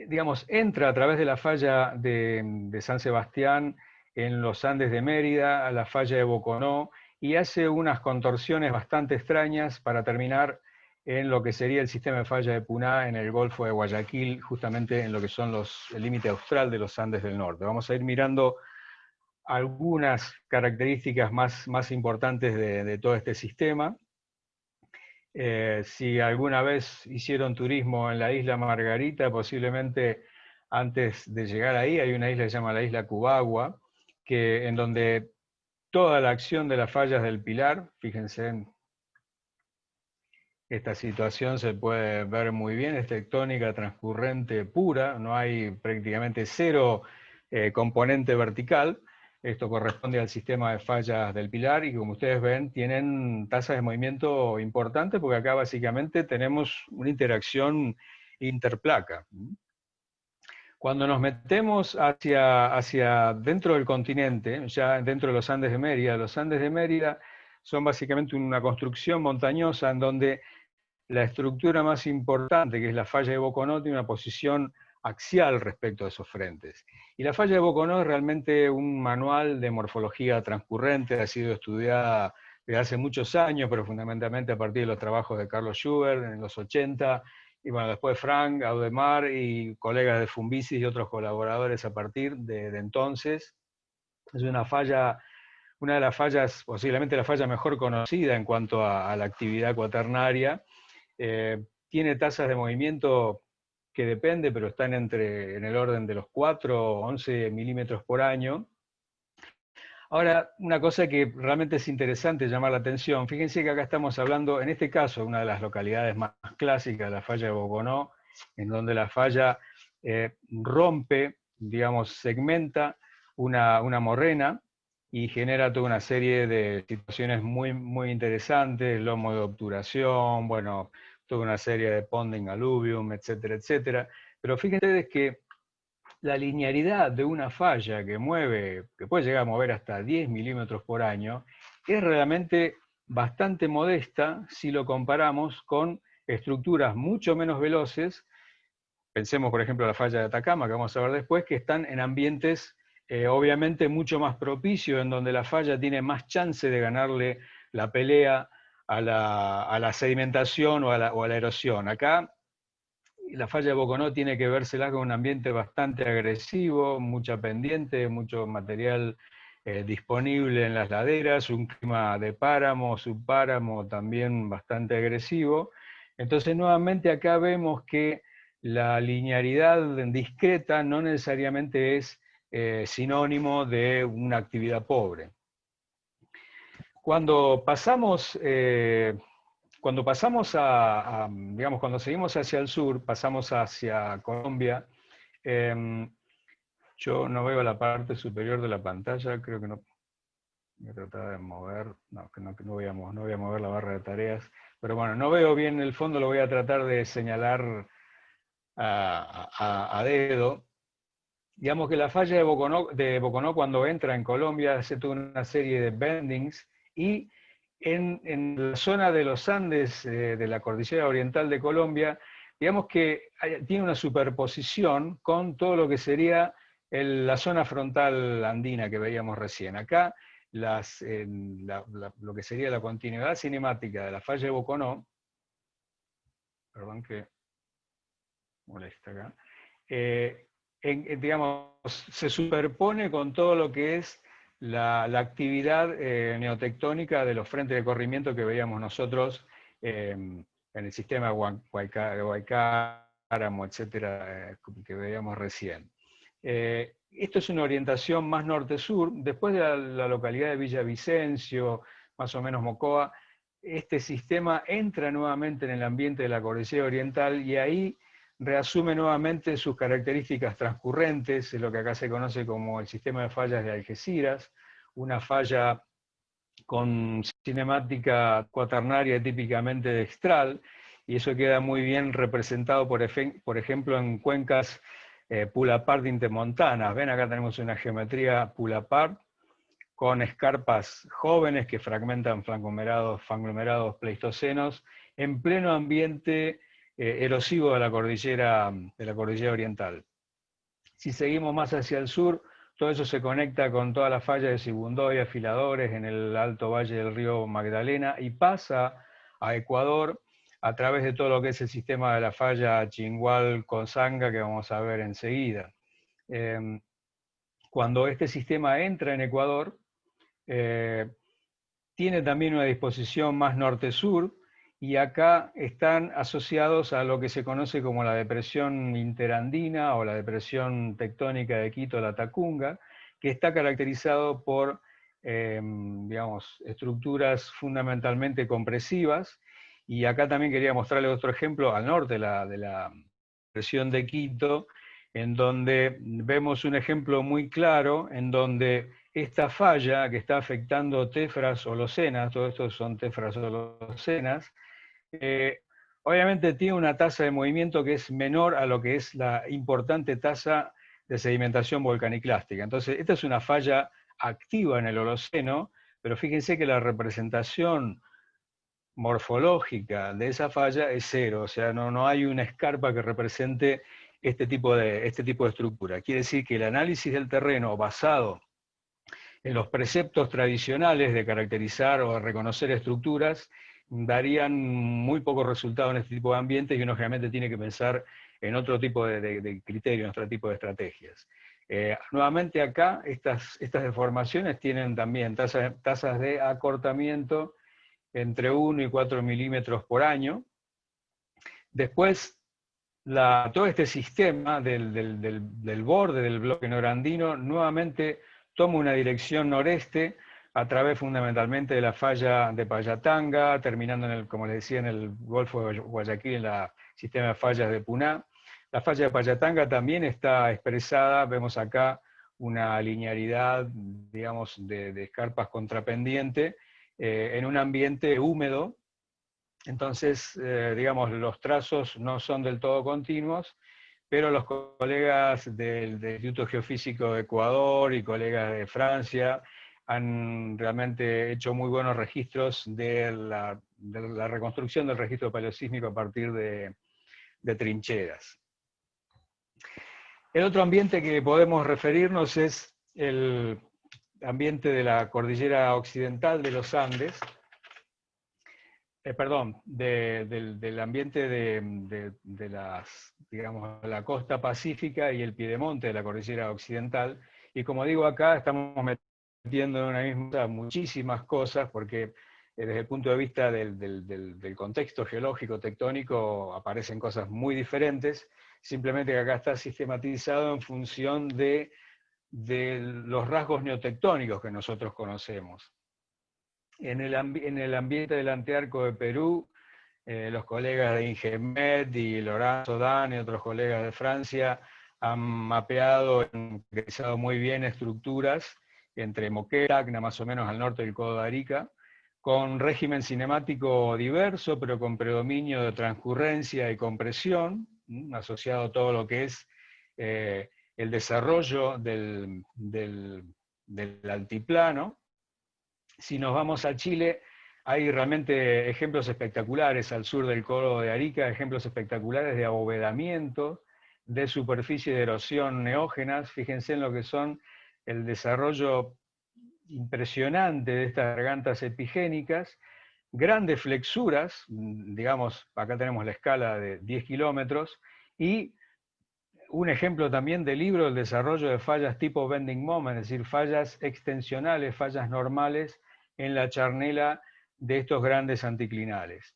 digamos, entra a través de la falla de San Sebastián en los Andes de Mérida, a la falla de Boconó, y hace unas contorsiones bastante extrañas para terminar en lo que sería el sistema de falla de Puná en el Golfo de Guayaquil, justamente en lo que son el límite austral de los Andes del norte. Vamos a ir mirando algunas características más importantes de todo este sistema. Si alguna vez hicieron turismo en la isla Margarita, posiblemente antes de llegar ahí hay una isla que se llama la isla Cubagua, en donde toda la acción de las fallas del Pilar, fíjense, esta situación se puede ver muy bien, es tectónica transcurrente pura, no hay prácticamente cero componente vertical. Esto corresponde al sistema de fallas del Pilar y como ustedes ven tienen tasas de movimiento importantes porque acá básicamente tenemos una interacción interplaca. Cuando nos metemos hacia dentro del continente, ya dentro de los Andes de Mérida son básicamente una construcción montañosa en donde la estructura más importante, que es la falla de Boconó, tiene una posición axial respecto a esos frentes. Y la falla de Boconó es realmente un manual de morfología transcurrente, ha sido estudiada desde hace muchos años, pero fundamentalmente a partir de los trabajos de Carlos Schubert en los 80, y bueno, después Frank, Audemars y colegas de Fumbisis y otros colaboradores a partir de entonces. Es una falla, una de las fallas, posiblemente la falla mejor conocida en cuanto a la actividad cuaternaria. Tiene tasas de movimiento que depende, pero están en el orden de los 4 o 11 milímetros por año. Ahora, una cosa que realmente es interesante llamar la atención, fíjense que acá estamos hablando, en este caso, una de las localidades más clásicas, la falla de Boconó, en donde la falla rompe, digamos, segmenta una morrena y genera toda una serie de situaciones muy, muy interesantes, lomo de obturación, bueno, toda una serie de ponding alluvium, etcétera, etcétera. Pero fíjense ustedes que la linearidad de una falla que puede llegar a mover hasta 10 milímetros por año, es realmente bastante modesta si lo comparamos con estructuras mucho menos veloces. Pensemos, por ejemplo, en la falla de Atacama, que vamos a ver después, que están en ambientes obviamente mucho más propicios, en donde la falla tiene más chance de ganarle la pelea a la sedimentación o a la erosión. Acá la falla de Boconó tiene que vérsela con un ambiente bastante agresivo, mucha pendiente, mucho material disponible en las laderas, un clima de páramo, subpáramo también bastante agresivo. Entonces nuevamente acá vemos que la linearidad discreta no necesariamente es sinónimo de una actividad pobre. Cuando pasamos digamos, cuando seguimos hacia el sur, pasamos hacia Colombia, yo no veo la parte superior de la pantalla, creo que no, voy a tratar de mover, no voy a mover la barra de tareas, pero bueno, no veo bien el fondo, lo voy a tratar de señalar a dedo. Digamos que la falla de Boconó cuando entra en Colombia hace toda una serie de bendings, y en la zona de los Andes, de la cordillera oriental de Colombia, digamos que tiene una superposición con todo lo que sería la zona frontal andina que veíamos recién. Acá lo que sería la continuidad cinemática de la falla de Boconó, perdón que molesta acá, digamos, se superpone con todo lo que es la actividad neotectónica de los frentes de corrimiento que veíamos nosotros en el sistema Guaycáramo, etcétera, que veíamos recién. Esto es una orientación más norte-sur. Después de la localidad de Villavicencio, más o menos Mocoa, este sistema entra nuevamente en el ambiente de la cordillera oriental y ahí reasume nuevamente sus características transcurrentes, lo que acá se conoce como el sistema de fallas de Algeciras, una falla con cinemática cuaternaria típicamente dextral, y eso queda muy bien representado, por ejemplo, en cuencas Pulapart intermontanas. Ven, acá tenemos una geometría Pulapart con escarpas jóvenes que fragmentan conglomerados pleistocenos en pleno ambiente erosivo de la cordillera oriental. Si seguimos más hacia el sur, todo eso se conecta con toda la falla de Sibundoy, Afiladores, en el alto valle del río Magdalena, y pasa a Ecuador a través de todo lo que es el sistema de la falla Chingual-Consanga, que vamos a ver enseguida. Cuando este sistema entra en Ecuador, tiene también una disposición más norte-sur, y acá están asociados a lo que se conoce como la depresión interandina o la depresión tectónica de Quito-La Tacunga, que está caracterizado por digamos, estructuras fundamentalmente compresivas. Y acá también quería mostrarles otro ejemplo al norte de la depresión de Quito, en donde vemos un ejemplo muy claro, en donde esta falla que está afectando tefras holocenas, todo esto son tefras holocenas, obviamente tiene una tasa de movimiento que es menor a lo que es la importante tasa de sedimentación volcaniclástica. Entonces, esta es una falla activa en el Holoceno, pero fíjense que la representación morfológica de esa falla es cero, o sea, no hay una escarpa que represente este tipo de estructura. Quiere decir que el análisis del terreno basado en los preceptos tradicionales de caracterizar o de reconocer estructuras darían muy poco resultado en este tipo de ambientes y uno generalmente tiene que pensar en otro tipo de criterios, en otro tipo de estrategias. Nuevamente acá, estas deformaciones tienen también tasas de acortamiento entre 1 y 4 milímetros por año. Después, todo este sistema del borde del bloque norandino nuevamente toma una dirección noreste a través fundamentalmente de la falla de Payatanga, terminando, como les decía, en el Golfo de Guayaquil, en el sistema de fallas de Puná. La falla de Payatanga también está expresada, vemos acá una linearidad, digamos, de escarpas contrapendiente, en un ambiente húmedo. Entonces, digamos, los trazos no son del todo continuos, pero los colegas del Instituto Geofísico de Ecuador y colegas de Francia han realmente hecho muy buenos registros de la reconstrucción del registro paleosísmico a partir de trincheras. El otro ambiente que podemos referirnos es el ambiente de la cordillera occidental de los Andes, del ambiente de digamos, la costa pacífica y el piedemonte de la cordillera occidental. Y como digo acá, estamos metiendo en una misma muchísimas cosas, porque desde el punto de vista del contexto geológico tectónico aparecen cosas muy diferentes, simplemente que acá está sistematizado en función de los rasgos neotectónicos que nosotros conocemos. En el ambiente del Antearco de Perú, los colegas de Ingemed y Lorenzo Dan y otros colegas de Francia han mapeado y caracterizado muy bien estructuras entre Moquegua, Tacna, más o menos al norte del Codo de Arica, con régimen cinemático diverso, pero con predominio de transcurrencia y compresión, asociado a todo lo que es el desarrollo del altiplano. Si nos vamos a Chile, hay realmente ejemplos espectaculares al sur del Codo de Arica, ejemplos espectaculares de abovedamiento, de superficie de erosión neógenas. Fíjense en lo que son el desarrollo impresionante de estas gargantas epigénicas, grandes flexuras, digamos, acá tenemos la escala de 10 kilómetros, y un ejemplo también del libro del desarrollo de fallas tipo bending moment, es decir, fallas extensionales, fallas normales en la charnela de estos grandes anticlinales.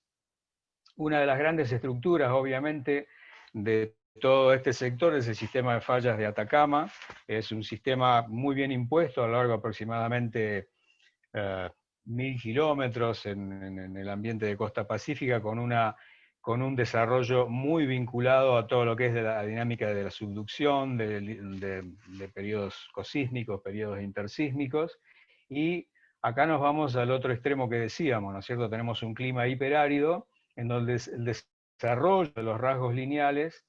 Una de las grandes estructuras, obviamente, de todo este sector es el sistema de fallas de Atacama. Es un sistema muy bien impuesto a lo largo de aproximadamente 1000 kilómetros en el ambiente de costa pacífica, con un desarrollo muy vinculado a todo lo que es de la dinámica de la subducción, de periodos cosísmicos, periodos intersísmicos, y acá nos vamos al otro extremo que decíamos, ¿no es cierto? Tenemos un clima hiperárido, en donde el desarrollo de los rasgos lineales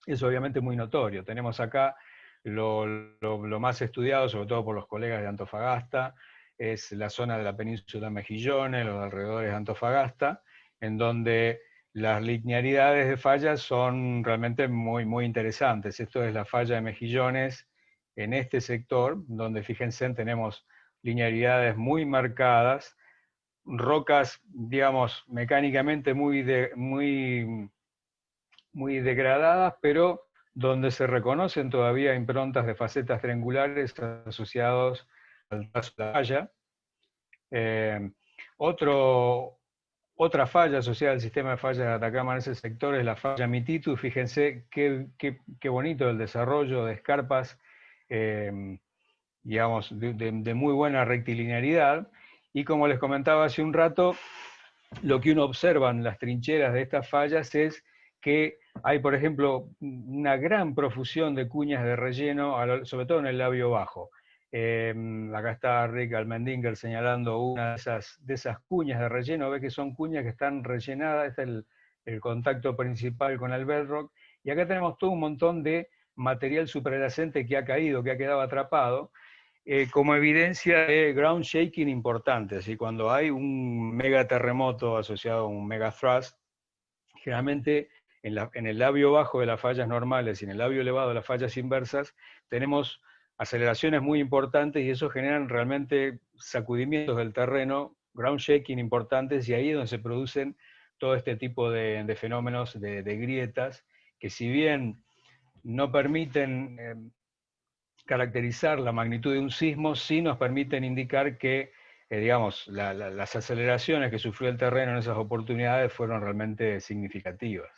es obviamente muy notorio. Tenemos acá lo más estudiado, sobre todo por los colegas de Antofagasta, es la zona de la península Mejillones, los alrededores de Antofagasta, en donde las linearidades de fallas son realmente muy, muy interesantes. Esto es la falla de Mejillones en este sector, donde fíjense, tenemos linearidades muy marcadas, rocas, digamos, mecánicamente muy degradadas, pero donde se reconocen todavía improntas de facetas triangulares asociados al trazo de la falla. Otra falla asociada al sistema de fallas de Atacama en ese sector es la falla Mititu. Fíjense qué bonito el desarrollo de escarpas, digamos, de muy buena rectilinearidad. Y como les comentaba hace un rato, lo que uno observa en las trincheras de estas fallas es que hay, por ejemplo, una gran profusión de cuñas de relleno, sobre todo en el labio bajo. Acá está Rick Almendinger señalando una de esas cuñas de relleno. Ve que son cuñas que están rellenadas, esta es el contacto principal con el bedrock, y acá tenemos todo un montón de material suprayacente que ha caído, que ha quedado atrapado, como evidencia de ground shaking importante. Así, cuando hay un megaterremoto asociado a un megathrust, generalmente en el labio bajo de las fallas normales y en el labio elevado de las fallas inversas tenemos aceleraciones muy importantes y eso generan realmente sacudimientos del terreno, ground shaking importantes, y ahí es donde se producen todo este tipo de fenómenos de grietas, que si bien no permiten caracterizar la magnitud de un sismo, sí nos permiten indicar que, digamos, las aceleraciones que sufrió el terreno en esas oportunidades fueron realmente significativas.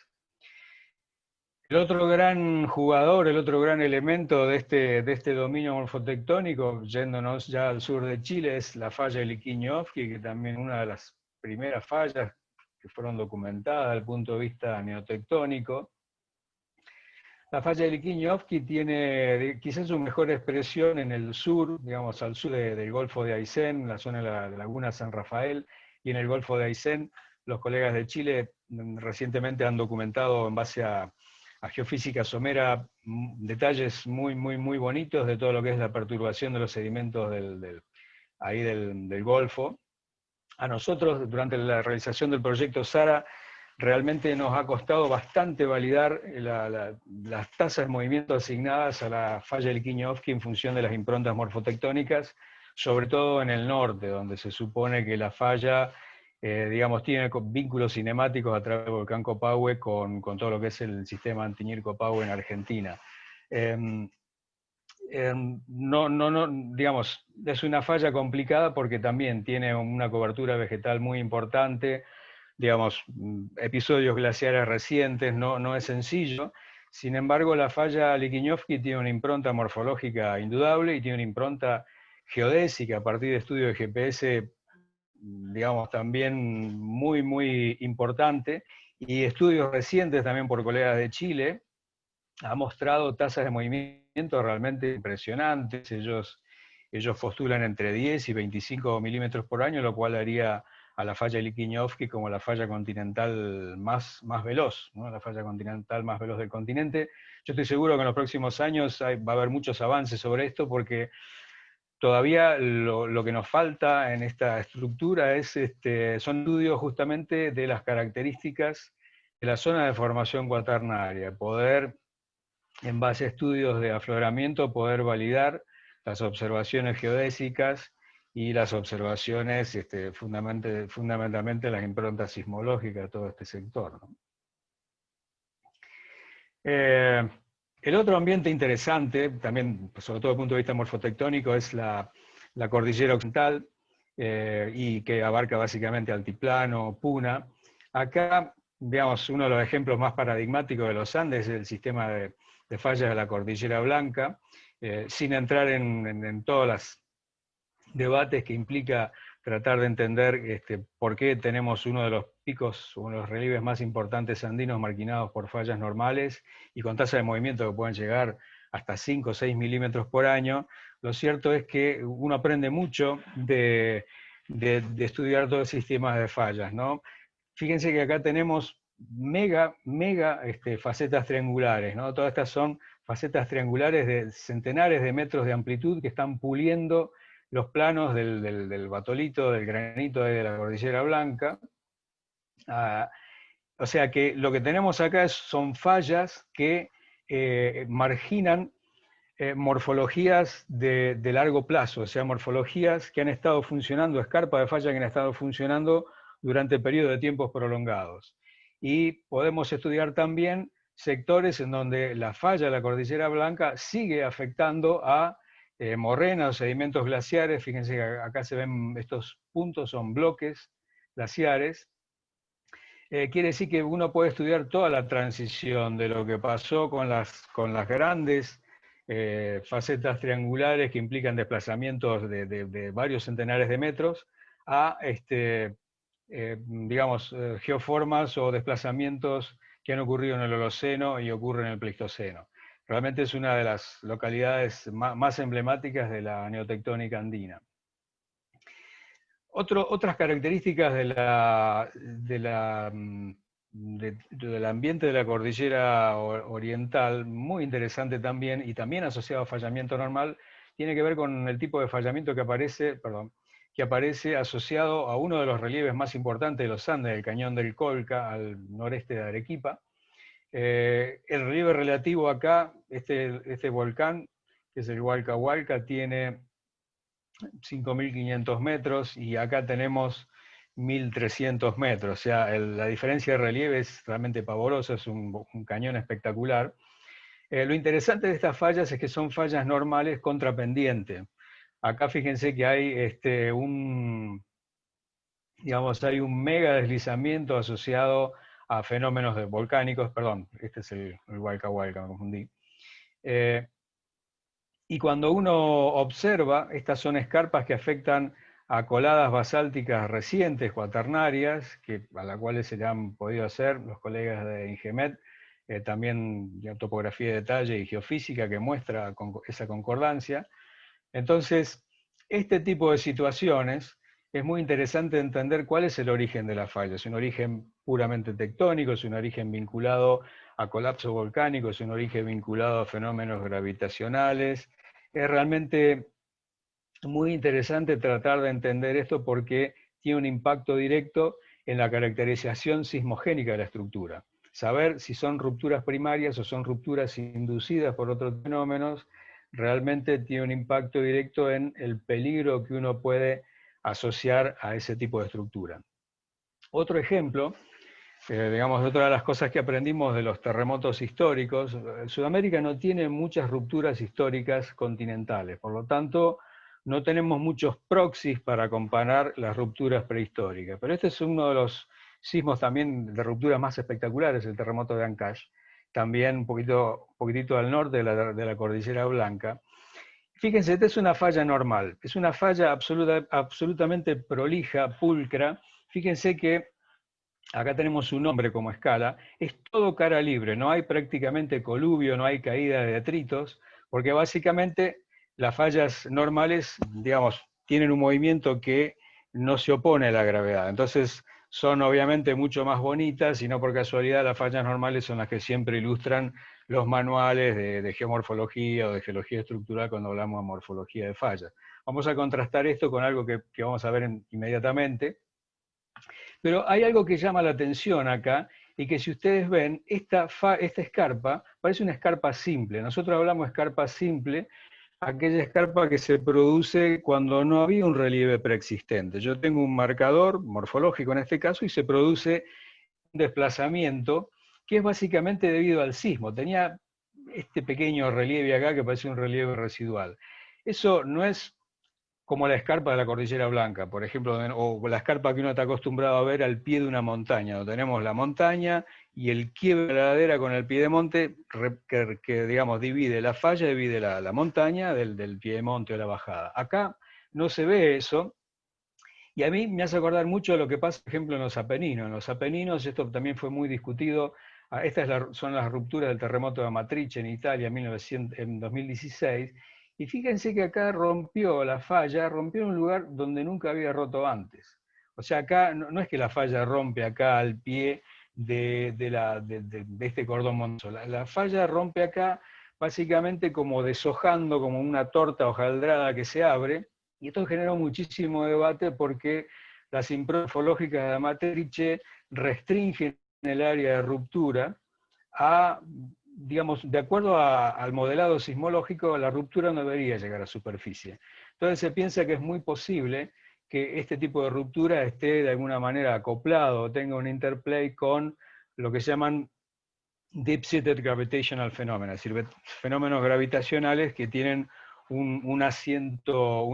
El otro gran jugador, el otro gran elemento de este dominio morfotectónico, yéndonos ya al sur de Chile, es la falla de Liquiñe-Ofqui, que también es una de las primeras fallas que fueron documentadas desde el punto de vista neotectónico. La falla de Liquiñe-Ofqui tiene quizás su mejor expresión en el sur, digamos al sur del Golfo de Aysén, en la zona de la laguna San Rafael, y en el Golfo de Aysén los colegas de Chile recientemente han documentado en base a geofísica somera detalles muy bonitos de todo lo que es la perturbación de los sedimentos del Golfo. A nosotros, durante la realización del proyecto SARA, realmente nos ha costado bastante validar las tasas de movimiento asignadas a la falla de Liquiñe-Ofqui en función de las improntas morfotectónicas, sobre todo en el norte, donde se supone que la falla, digamos, tiene vínculos cinemáticos a través del volcán Copahue con todo lo que es el sistema Antiñir-Copahue en Argentina. Digamos, es una falla complicada porque también tiene una cobertura vegetal muy importante, digamos, episodios glaciares recientes, no es sencillo. Sin embargo, la falla Liquiñe-Ofqui tiene una impronta morfológica indudable y tiene una impronta geodésica a partir de estudios de GPS, digamos, también muy importante, y estudios recientes también por colegas de Chile, ha mostrado tasas de movimiento realmente impresionantes. Ellos postulan entre 10 y 25 milímetros por año, lo cual haría a la falla Liquiñe-Ofqui como la falla continental más veloz, ¿no? La falla continental más veloz del continente. Yo estoy seguro que en los próximos años va a haber muchos avances sobre esto, porque todavía lo que nos falta en esta estructura son estudios justamente de las características de la zona de formación cuaternaria, poder, en base a estudios de afloramiento, poder validar las observaciones geodésicas y las observaciones, fundamentalmente las improntas sismológicas de todo este sector, ¿no? El otro ambiente interesante, también sobre todo desde el punto de vista morfotectónico, es la cordillera occidental, y que abarca básicamente Altiplano, Puna. Acá, digamos, uno de los ejemplos más paradigmáticos de los Andes es el sistema de fallas de la Cordillera Blanca, sin entrar en todos los debates que implica tratar de entender por qué tenemos uno de los picos, uno de los relieves más importantes andinos marginados por fallas normales y con tasa de movimiento que pueden llegar hasta 5 o 6 milímetros por año. Lo cierto es que uno aprende mucho de estudiar todos los sistemas de fallas, ¿no? Fíjense que acá tenemos mega facetas triangulares, ¿no? Todas estas son facetas triangulares de centenares de metros de amplitud que están puliendo los planos del batolito, del granito de la Cordillera Blanca. O sea que lo que tenemos acá son fallas que marginan morfologías de largo plazo, o sea, morfologías que han estado funcionando, escarpas de falla que han estado funcionando durante periodos de tiempos prolongados. Y podemos estudiar también sectores en donde la falla de la Cordillera Blanca sigue afectando a morrenas, sedimentos glaciares. Fíjense que acá se ven estos puntos, son bloques glaciares. Quiere decir que uno puede estudiar toda la transición de lo que pasó con las grandes facetas triangulares que implican desplazamientos de varios centenares de metros a digamos, geoformas o desplazamientos que han ocurrido en el Holoceno y ocurren en el Pleistoceno. Realmente es una de las localidades más emblemáticas de la neotectónica andina. Otras características de la del ambiente de la cordillera oriental, muy interesante también, y también asociado a fallamiento normal, tiene que ver con el tipo de fallamiento que aparece asociado a uno de los relieves más importantes de los Andes, el Cañón del Colca, al noreste de Arequipa. El relieve relativo acá, este volcán, que es el Hualca Hualca, tiene 5.500 metros y acá tenemos 1.300 metros. O sea, la diferencia de relieve es realmente pavorosa, es un cañón espectacular. Lo interesante de estas fallas es que son fallas normales contrapendiente. Acá fíjense que hay hay un mega deslizamiento asociado a fenómenos volcánicos, perdón, este es el Hualca Hualca, me confundí. Y cuando uno observa, estas son escarpas que afectan a coladas basálticas recientes, cuaternarias, a las cuales se le han podido hacer los colegas de INGEMET, también de topografía de detalle y geofísica que muestra esa concordancia. Entonces, este tipo de situaciones es muy interesante entender cuál es el origen de la falla. ¿Es un origen puramente tectónico? ¿Es un origen vinculado a colapso volcánico? ¿Es un origen vinculado a fenómenos gravitacionales? Es realmente muy interesante tratar de entender esto porque tiene un impacto directo en la caracterización sismogénica de la estructura. Saber si son rupturas primarias o son rupturas inducidas por otros fenómenos realmente tiene un impacto directo en el peligro que uno puede asociar a ese tipo de estructura. Otro ejemplo, digamos, otra de las cosas que aprendimos de los terremotos históricos, Sudamérica no tiene muchas rupturas históricas continentales, por lo tanto, no tenemos muchos proxies para comparar las rupturas prehistóricas. Pero este es uno de los sismos también de rupturas más espectaculares, el terremoto de Ancash, también un poquitito al norte de la Cordillera Blanca. Fíjense, esta es una falla normal, es una falla absolutamente prolija, pulcra. Fíjense que acá tenemos un nombre como escala, es todo cara libre, no hay prácticamente coluvio, no hay caída de detritos, porque básicamente las fallas normales, digamos, tienen un movimiento que no se opone a la gravedad. Entonces son obviamente mucho más bonitas, y no por casualidad las fallas normales son las que siempre ilustran los manuales de geomorfología o de geología estructural cuando hablamos de morfología de fallas. Vamos a contrastar esto con algo que vamos a ver inmediatamente. Pero hay algo que llama la atención acá, y que si ustedes ven, esta escarpa parece una escarpa simple. Nosotros hablamos de escarpa simple, aquella escarpa que se produce cuando no había un relieve preexistente. Yo tengo un marcador morfológico en este caso y se produce un desplazamiento que es básicamente debido al sismo. Tenía este pequeño relieve acá que parece un relieve residual. Eso no es como la escarpa de la Cordillera Blanca, por ejemplo, o la escarpa que uno está acostumbrado a ver al pie de una montaña, donde tenemos la montaña y el quiebre de la ladera con el piedemonte que digamos, divide la falla, divide la montaña del piedemonte o la bajada. Acá no se ve eso, y a mí me hace acordar mucho de lo que pasa, por ejemplo, en los Apeninos. En los Apeninos, esto también fue muy discutido. Estas son las rupturas del terremoto de Amatrice en Italia en 2016. Y fíjense que acá rompió la falla, rompió en un lugar donde nunca había roto antes. O sea, acá no es que la falla rompe acá al pie de este cordón monzón. La falla rompe acá básicamente como deshojando, como una torta hojaldrada que se abre. Y esto generó muchísimo debate porque las improntas morfológicas de Amatrice restringen el área de ruptura a, digamos, de acuerdo al modelado sismológico, la ruptura no debería llegar a superficie. Entonces se piensa que es muy posible que este tipo de ruptura esté de alguna manera acoplado, tenga un interplay con lo que se llaman deep-seated gravitational phenomena, es decir, fenómenos gravitacionales que tienen un asiento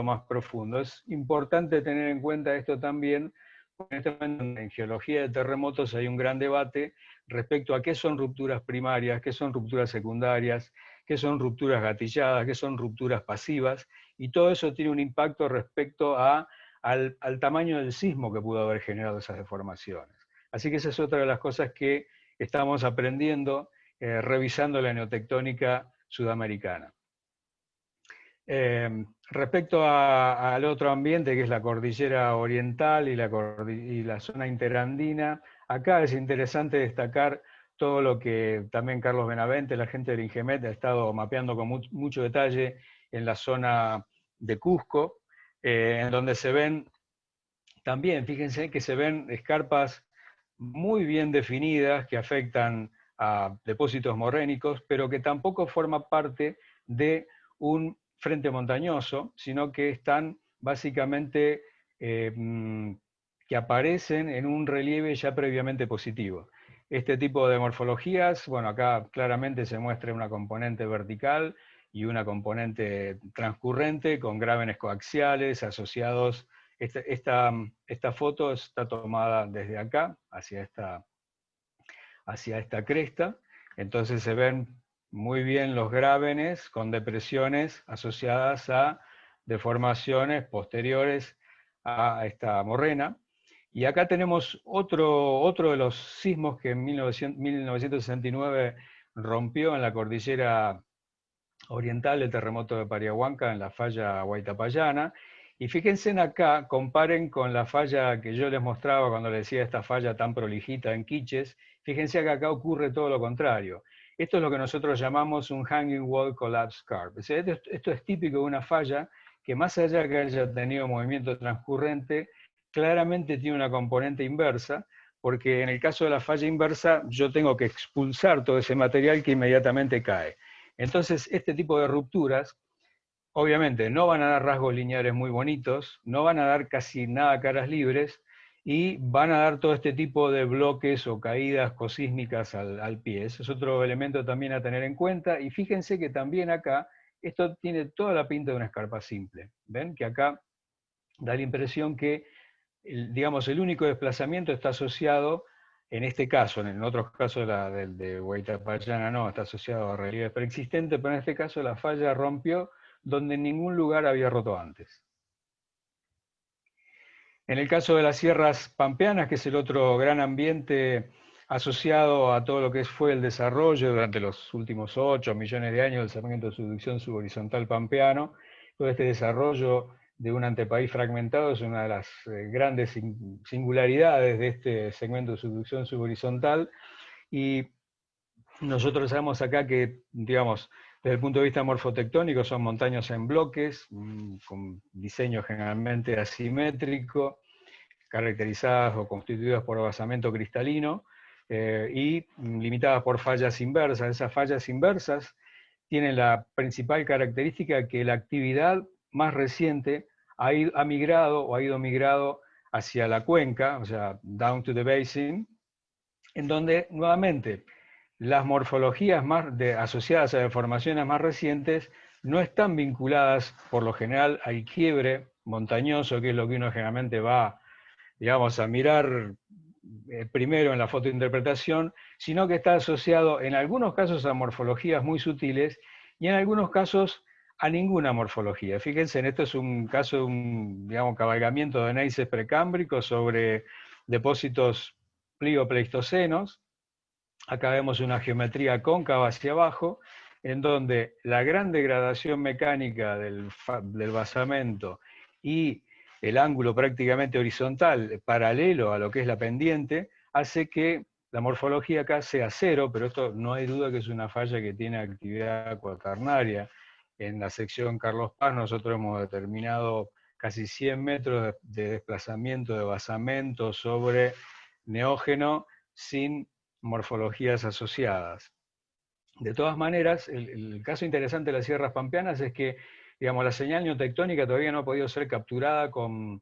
más profundo. Es importante tener en cuenta esto también, porque en geología de terremotos hay un gran debate respecto a qué son rupturas primarias, qué son rupturas secundarias, qué son rupturas gatilladas, qué son rupturas pasivas, y todo eso tiene un impacto respecto al tamaño del sismo que pudo haber generado esas deformaciones. Así que esa es otra de las cosas que estamos aprendiendo revisando la neotectónica sudamericana. Respecto al otro ambiente, que es la cordillera oriental y la zona interandina, Acá es interesante destacar todo lo que también Carlos Benavente, la gente del INGEMET, ha estado mapeando con mucho detalle en la zona de Cusco, en donde se ven también, fíjense que se ven escarpas muy bien definidas que afectan a depósitos morrénicos, pero que tampoco forma parte de un frente montañoso, sino que están básicamente que aparecen en un relieve ya previamente positivo. Este tipo de morfologías, bueno, acá claramente se muestra una componente vertical y una componente transcurrente con grábenes coaxiales asociados. Esta foto está tomada desde acá, hacia esta cresta, entonces se ven muy bien los grábenes con depresiones asociadas a deformaciones posteriores a esta morrena. Y acá tenemos otro de los sismos que en 1969 rompió en la cordillera oriental, el terremoto de Pariahuanca, en la falla Huaytapallana. Y fíjense en acá, comparen con la falla que yo les mostraba cuando les decía esta falla tan prolijita en Quiches. Fíjense que acá ocurre todo lo contrario. Esto es lo que nosotros llamamos un hanging wall collapse scarp. Esto es típico de una falla que, más allá de que haya tenido movimiento transcurrente, claramente tiene una componente inversa, porque en el caso de la falla inversa yo tengo que expulsar todo ese material que inmediatamente cae. Entonces, este tipo de rupturas, obviamente, no van a dar rasgos lineares muy bonitos, no van a dar casi nada caras libres, y van a dar todo este tipo de bloques o caídas cosísmicas al pie. Ese es otro elemento también a tener en cuenta, y fíjense que también acá, esto tiene toda la pinta de una escarpa simple. ¿Ven? Que acá da la impresión que, digamos, el único desplazamiento está asociado, en este caso, en otros casos de Huaytapallana no, está asociado a relieves preexistentes, pero en este caso la falla rompió donde en ningún lugar había roto antes. En el caso de las sierras pampeanas, que es el otro gran ambiente asociado a todo lo que fue el desarrollo durante los últimos 8 millones de años del segmento de subducción subhorizontal pampeano, todo este desarrollo de un antepaís fragmentado es una de las grandes singularidades de este segmento de subducción subhorizontal, y nosotros sabemos acá que, digamos, desde el punto de vista morfotectónico son montañas en bloques, con diseño generalmente asimétrico, caracterizadas o constituidas por basamento cristalino, y limitadas por fallas inversas. Esas fallas inversas tienen la principal característica que la actividad más reciente ha ido migrado hacia la cuenca, o sea, down to the basin, en donde nuevamente las morfologías asociadas a deformaciones más recientes no están vinculadas por lo general al quiebre montañoso, que es lo que uno generalmente va, digamos, a mirar primero en la fotointerpretación, sino que está asociado en algunos casos a morfologías muy sutiles y en algunos casos a ninguna morfología. Fíjense, en esto es un caso de un, digamos, cabalgamiento de neises precámbricos sobre depósitos pliocleistocenos. Acá vemos una geometría cóncava hacia abajo, en donde la gran degradación mecánica del basamento y el ángulo prácticamente horizontal, paralelo a lo que es la pendiente, hace que la morfología acá sea cero, pero esto no hay duda que es una falla que tiene actividad cuaternaria. En la sección Carlos Paz nosotros hemos determinado casi 100 metros de desplazamiento de basamento sobre neógeno sin morfologías asociadas. De todas maneras, el caso interesante de las sierras pampeanas es que, digamos, la señal neotectónica todavía no ha podido ser capturada con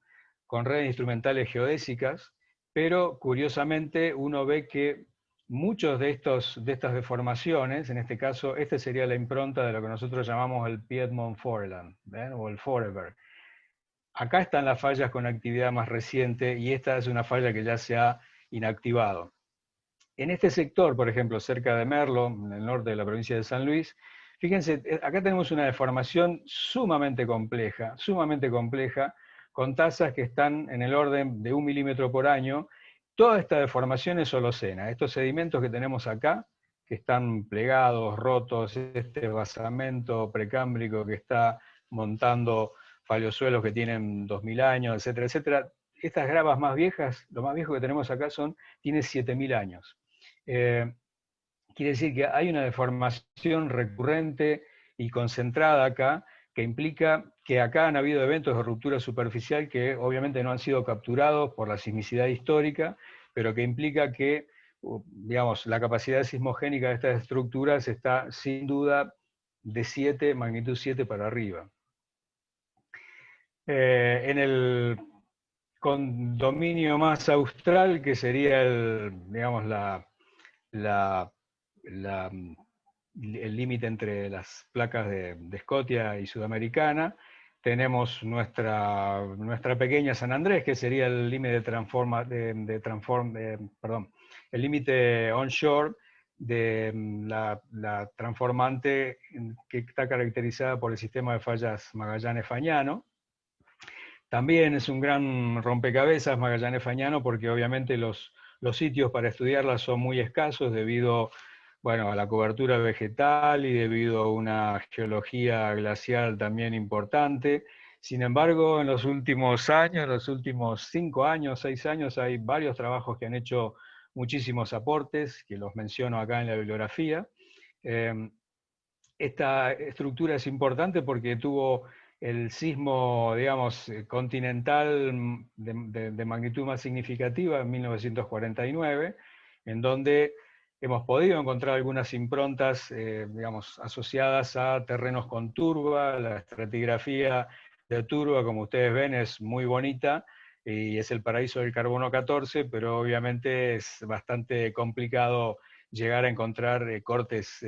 redes instrumentales geodésicas, pero curiosamente uno ve que muchos de estas deformaciones, en este caso, esta sería la impronta de lo que nosotros llamamos el Piedmont Foreland, o el Foreberg. Acá están las fallas con actividad más reciente y esta es una falla que ya se ha inactivado. En este sector, por ejemplo, cerca de Merlo, en el norte de la provincia de San Luis, fíjense, acá tenemos una deformación sumamente compleja, con tasas que están en el orden de 1 milímetro por año. Toda esta deformación es holocena. Estos sedimentos que tenemos acá, que están plegados, rotos, este basamento precámbrico que está montando paleosuelos que tienen 2000 años, etcétera, etcétera, estas gravas más viejas, lo más viejo que tenemos acá tiene 7.000 años. Quiere decir que hay una deformación recurrente y concentrada acá, que implica que acá han habido eventos de ruptura superficial que obviamente no han sido capturados por la sismicidad histórica, pero que implica que, digamos, la capacidad sismogénica de estas estructuras está sin duda de magnitud 7 para arriba. En el condominio más austral, que sería digamos, el límite entre las placas de Scotia y Sudamericana, tenemos nuestra pequeña San Andrés, que sería el límite el límite onshore de la transformante que está caracterizada por el sistema de fallas Magallanes-Fagnano. También es un gran rompecabezas Magallanes-Fagnano, porque obviamente los sitios para estudiarla son muy escasos debido, bueno, a la cobertura vegetal y debido a una geología glacial también importante. Sin embargo, en los últimos años, en los últimos 5 años, 6 años, hay varios trabajos que han hecho muchísimos aportes, que los menciono acá en la bibliografía. Esta estructura es importante porque tuvo el sismo, digamos, continental de magnitud más significativa en 1949, en donde hemos podido encontrar algunas improntas, digamos, asociadas a terrenos con turba. La estratigrafía de turba, como ustedes ven, es muy bonita y es el paraíso del carbono 14, pero obviamente es bastante complicado llegar a encontrar cortes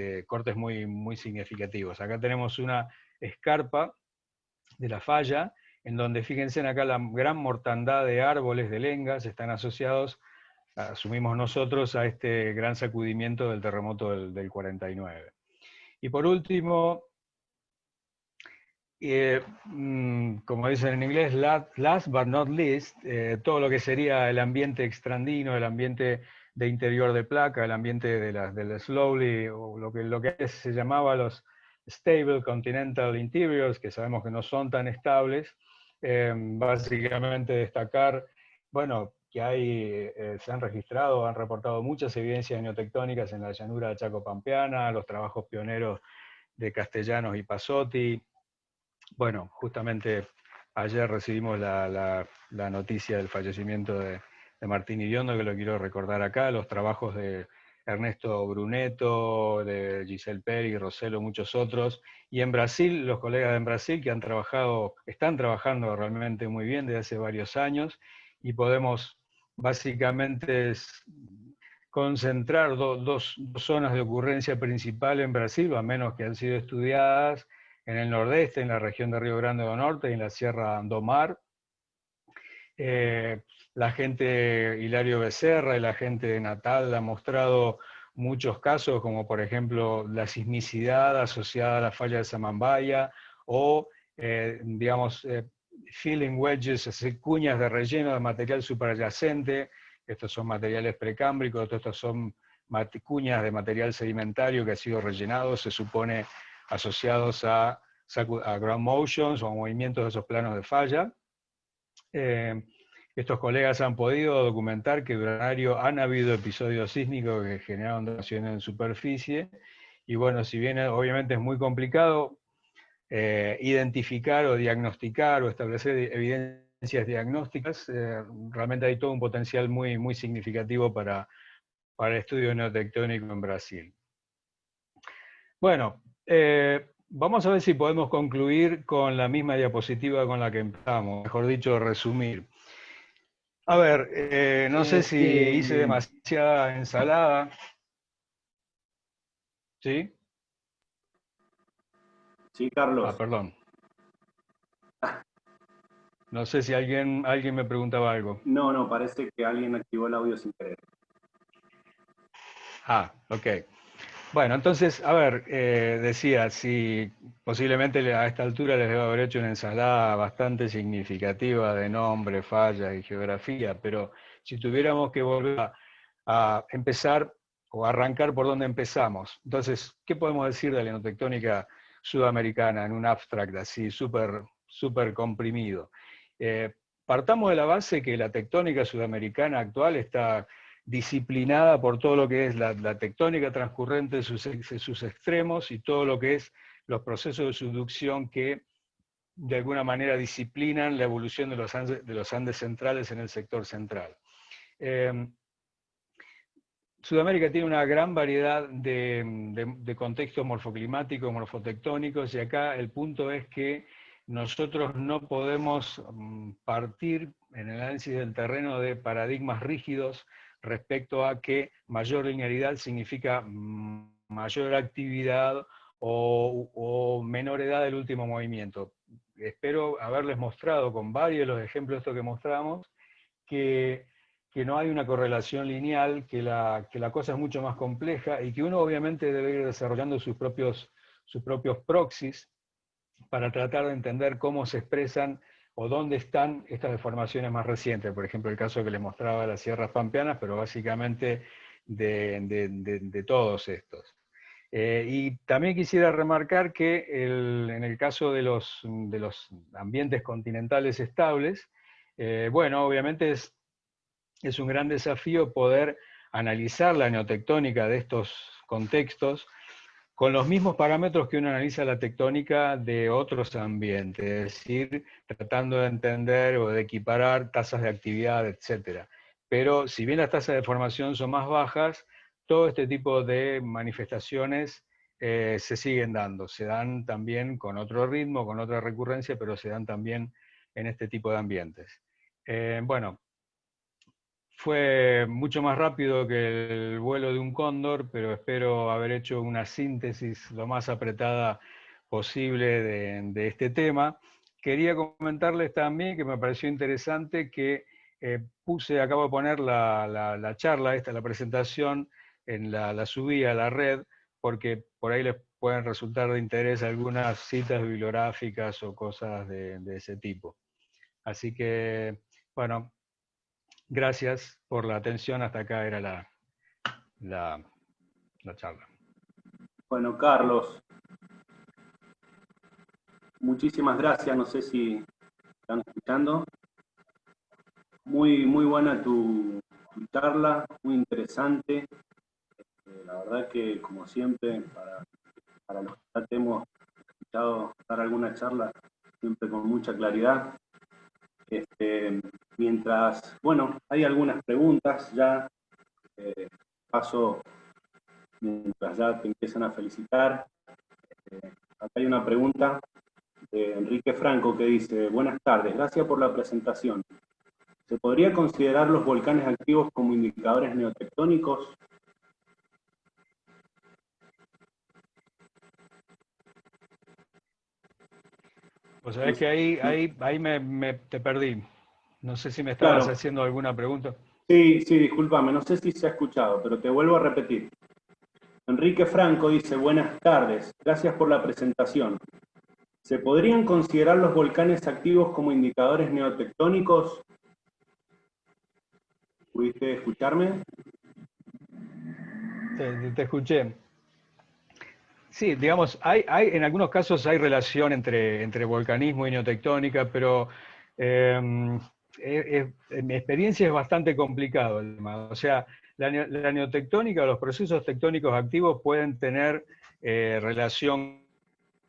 muy, muy significativos. Acá tenemos una escarpa de la falla, en donde fíjense acá la gran mortandad de árboles de lengas están asociados, asumimos nosotros, a este gran sacudimiento del terremoto del 49. Y por último, como dicen en inglés, last but not least, todo lo que sería el ambiente extrandino, el ambiente de interior de placa, el ambiente del slowly, o lo que se llamaba los stable continental interiors, que sabemos que no son tan estables. Básicamente destacar, bueno, que se han registrado, han reportado muchas evidencias neotectónicas en la llanura de Chaco-Pampeana, los trabajos pioneros de Castellanos y Pasotti. Bueno, justamente ayer recibimos la noticia del fallecimiento de Martín Iriondo, que lo quiero recordar acá, los trabajos de Ernesto Brunetto, de Giselle Peri, Rossello, muchos otros, y en Brasil, los colegas en Brasil que están trabajando realmente muy bien desde hace varios años, y podemos básicamente concentrar dos zonas de ocurrencia principal en Brasil, o a menos que han sido estudiadas, en el nordeste, en la región de Río Grande do Norte y en la Sierra do Mar. La gente Hilario Becerra y la gente de Natal ha mostrado muchos casos, como por ejemplo la sismicidad asociada a la falla de Samambaya, o digamos, filling wedges, es decir, cuñas de relleno de material superadyacente. Estos son materiales precámbricos, estos son cuñas de material sedimentario que ha sido rellenado, se supone asociados a ground motions o a movimientos de esos planos de falla. Estos colegas han podido documentar que durante han habido episodios sísmicos que generaron devastaciones en superficie, y bueno, si bien obviamente es muy complicado identificar o diagnosticar o establecer evidencias diagnósticas, realmente hay todo un potencial muy, muy significativo para el estudio neotectónico en Brasil. Bueno, vamos a ver si podemos concluir con la misma diapositiva con la que empezamos, mejor dicho, resumir. A ver, no sé si hice demasiada ensalada. ¿Sí? Sí, Carlos. Ah, perdón. No sé si alguien me preguntaba algo. No, parece que alguien activó el audio sin querer. Ah, ok. Bueno, entonces, a ver, decía, si posiblemente a esta altura les debo haber hecho una ensalada bastante significativa de nombre, fallas y geografía, pero si tuviéramos que volver a empezar o arrancar por donde empezamos, entonces, ¿qué podemos decir de la neotectónica sudamericana en un abstract así súper comprimido? partamos de la base que la tectónica sudamericana actual está disciplinada por todo lo que es la tectónica transcurrente de sus extremos y todo lo que es los procesos de subducción que de alguna manera disciplinan la evolución de los Andes centrales en el sector central. Sudamérica tiene una gran variedad de contextos morfoclimáticos, morfotectónicos, y acá el punto es que nosotros no podemos partir en el análisis del terreno de paradigmas rígidos respecto a que mayor linealidad significa mayor actividad o menor edad del último movimiento. Espero haberles mostrado con varios de los ejemplos de esto que mostramos que no hay una correlación lineal, que la cosa es mucho más compleja y que uno obviamente debe ir desarrollando sus propios proxies para tratar de entender cómo se expresan o dónde están estas deformaciones más recientes. Por ejemplo, el caso que les mostraba de las sierras pampeanas, pero básicamente de todos estos. Y también quisiera remarcar que en el caso de los ambientes continentales estables, bueno, obviamente es un gran desafío poder analizar la neotectónica de estos contextos con los mismos parámetros que uno analiza la tectónica de otros ambientes, es decir, tratando de entender o de equiparar tasas de actividad, etc. Pero si bien las tasas de formación son más bajas, todo este tipo de manifestaciones se siguen dando. Se dan también con otro ritmo, con otra recurrencia, pero se dan también en este tipo de ambientes. Bueno, fue mucho más rápido que el vuelo de un cóndor, pero espero haber hecho una síntesis lo más apretada posible de este tema. Quería comentarles también que me pareció interesante que acabo de poner la charla, la presentación, la subí a la red, porque por ahí les pueden resultar de interés algunas citas bibliográficas o cosas de ese tipo. Así que, bueno, gracias por la atención, hasta acá era la charla. Bueno, Carlos, muchísimas gracias, no sé si están escuchando. Muy buena tu charla, muy interesante. La verdad que, como siempre, para los que ya te hemos escuchado dar alguna charla, siempre con mucha claridad. Mientras, bueno, hay algunas preguntas ya, paso, mientras ya te empiezan a felicitar. Acá hay una pregunta de Enrique Franco que dice: buenas tardes, gracias por la presentación. ¿Se podría considerar los volcanes activos como indicadores neotectónicos? O sea, es que ahí te perdí. No sé si me estabas haciendo alguna pregunta. Sí, discúlpame, no sé si se ha escuchado, pero te vuelvo a repetir. Enrique Franco dice: buenas tardes, gracias por la presentación. ¿Se podrían considerar los volcanes activos como indicadores neotectónicos? ¿Pudiste escucharme? Te escuché. Sí, digamos, en algunos casos hay relación entre volcanismo y neotectónica, pero en mi experiencia es bastante complicado el tema. O sea, la neotectónica, los procesos tectónicos activos pueden tener relación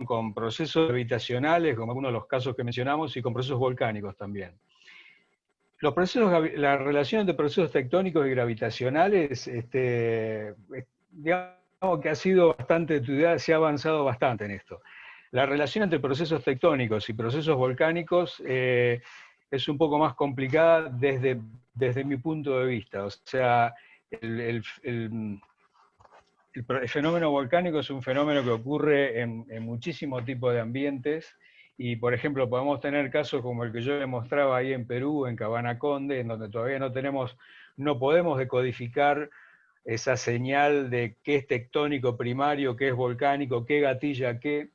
con procesos gravitacionales, como algunos de los casos que mencionamos, y con procesos volcánicos también. La relación entre procesos tectónicos y gravitacionales, digamos que ha sido bastante estudiada, se ha avanzado bastante en esto. La relación entre procesos tectónicos y procesos volcánicos es un poco más complicada desde mi punto de vista. O sea, el fenómeno volcánico es un fenómeno que ocurre en muchísimos tipos de ambientes. Y, por ejemplo, podemos tener casos como el que yo le mostraba ahí en Perú, en Cabana Conde, en donde todavía no podemos decodificar esa señal de qué es tectónico primario, qué es volcánico, qué gatilla qué.